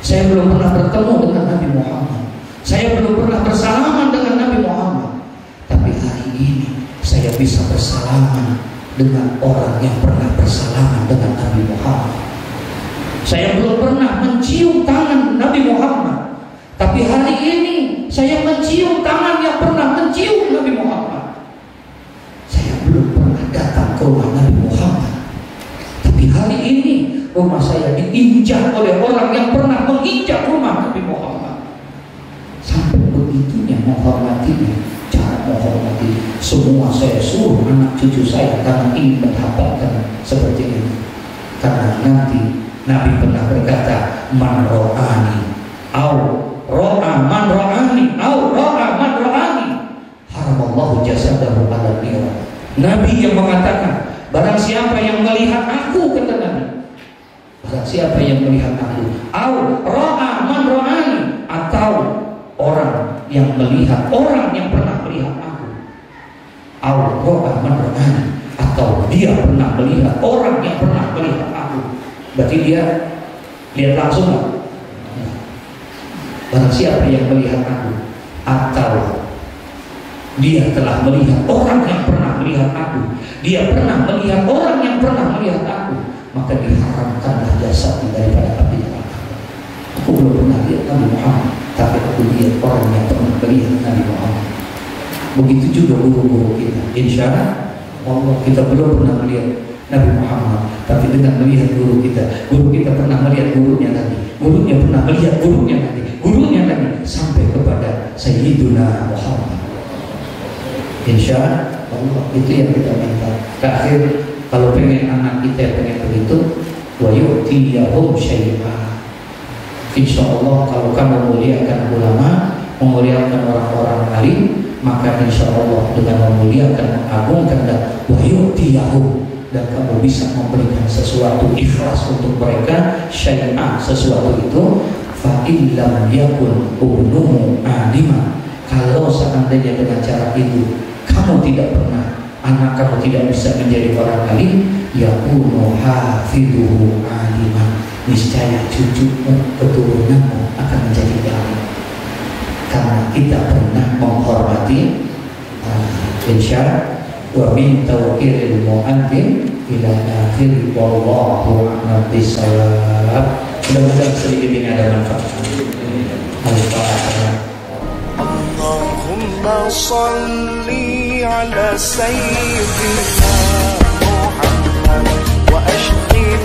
Saya belum pernah bertemu dengan Nabi Muhammad. Saya belum pernah bersalaman dengan Nabi Muhammad. Tapi hari ini saya bisa bersalaman dengan orang yang pernah bersalaman dengan Nabi Muhammad. Saya belum pernah mencium tangan Nabi Muhammad, tapi hari ini saya mencium tangan yang pernah mencium Nabi Muhammad. Saya belum pernah datang ke rumah Nabi Muhammad, tapi rumah saya diinjak oleh orang yang pernah menginjak rumah Nabi Muhammad. Sampai begitunya menghormatinya, cara menghormati. Semua saya suruh anak cucu saya karena ingin mendapatkan seperti ini. Karena nanti Nabi pernah berkata, man ro'ani au ro'a man ro'ani au ro'a man ro'ani haramallahu jasadahu ala nira. Nabi yang mengatakan, barang siapa yang melihat aku, kata Nabi, barang siapa yang melihat aku, au ro'a man ro'ani, atau orang yang melihat orang yang pernah melihat aku, au ro'a man ro'ani, atau dia pernah melihat orang yang pernah melihat aku. Berarti dia lihat langsung lah. Barang siapa yang melihat aku, atau dia telah melihat orang yang pernah melihat aku, dia pernah melihat orang yang pernah melihat aku, maka diharamkanlah jasadnya daripada api neraka. Aku belum pernah lihat Nabi Muhammad, tapi aku lihat orang yang pernah melihat Nabi Muhammad. Begitu juga guru-guru kita. Insya Allah kita belum pernah melihat Nabi Muhammad, tapi dengan melihat guru kita pernah melihat gurunya Nabi, gurunya pernah melihat gurunya Nabi, gurunya Nabi, sampai kepada Sayyiduna Muhammad. Insya Allah itu yang kita minta. Terakhir, kalau pengen anak kita pengen begitu, wa yu'tiyahum syai'a. Insya Allah kalau kamu memuliakan ulama, memuliakan orang-orang alim, maka insya Allah dengan memuliakan, mengagungkan dan wa yu'tiyahum, dan kamu bisa memberikan sesuatu ikhlas untuk mereka, syai'a, sesuatu itu, fa illam yakun ubnuhu alima. Kalau seandainya dengan cara itu kamu tidak pernah, anak kamu tidak bisa menjadi orang alim, yakunu hafidhuhu aliman, niscaya cucumu, keturunanmu akan menjadi alim. Karena kita pernah menghormati insya wa min tawqiril mu'adzin ila akhir wallahu a'lam bissawab. Mudah-mudahan sedikit ini ada manfaat. Al-Fatihah. Allahumma salli ala sayyidina Muhammad wa ashghil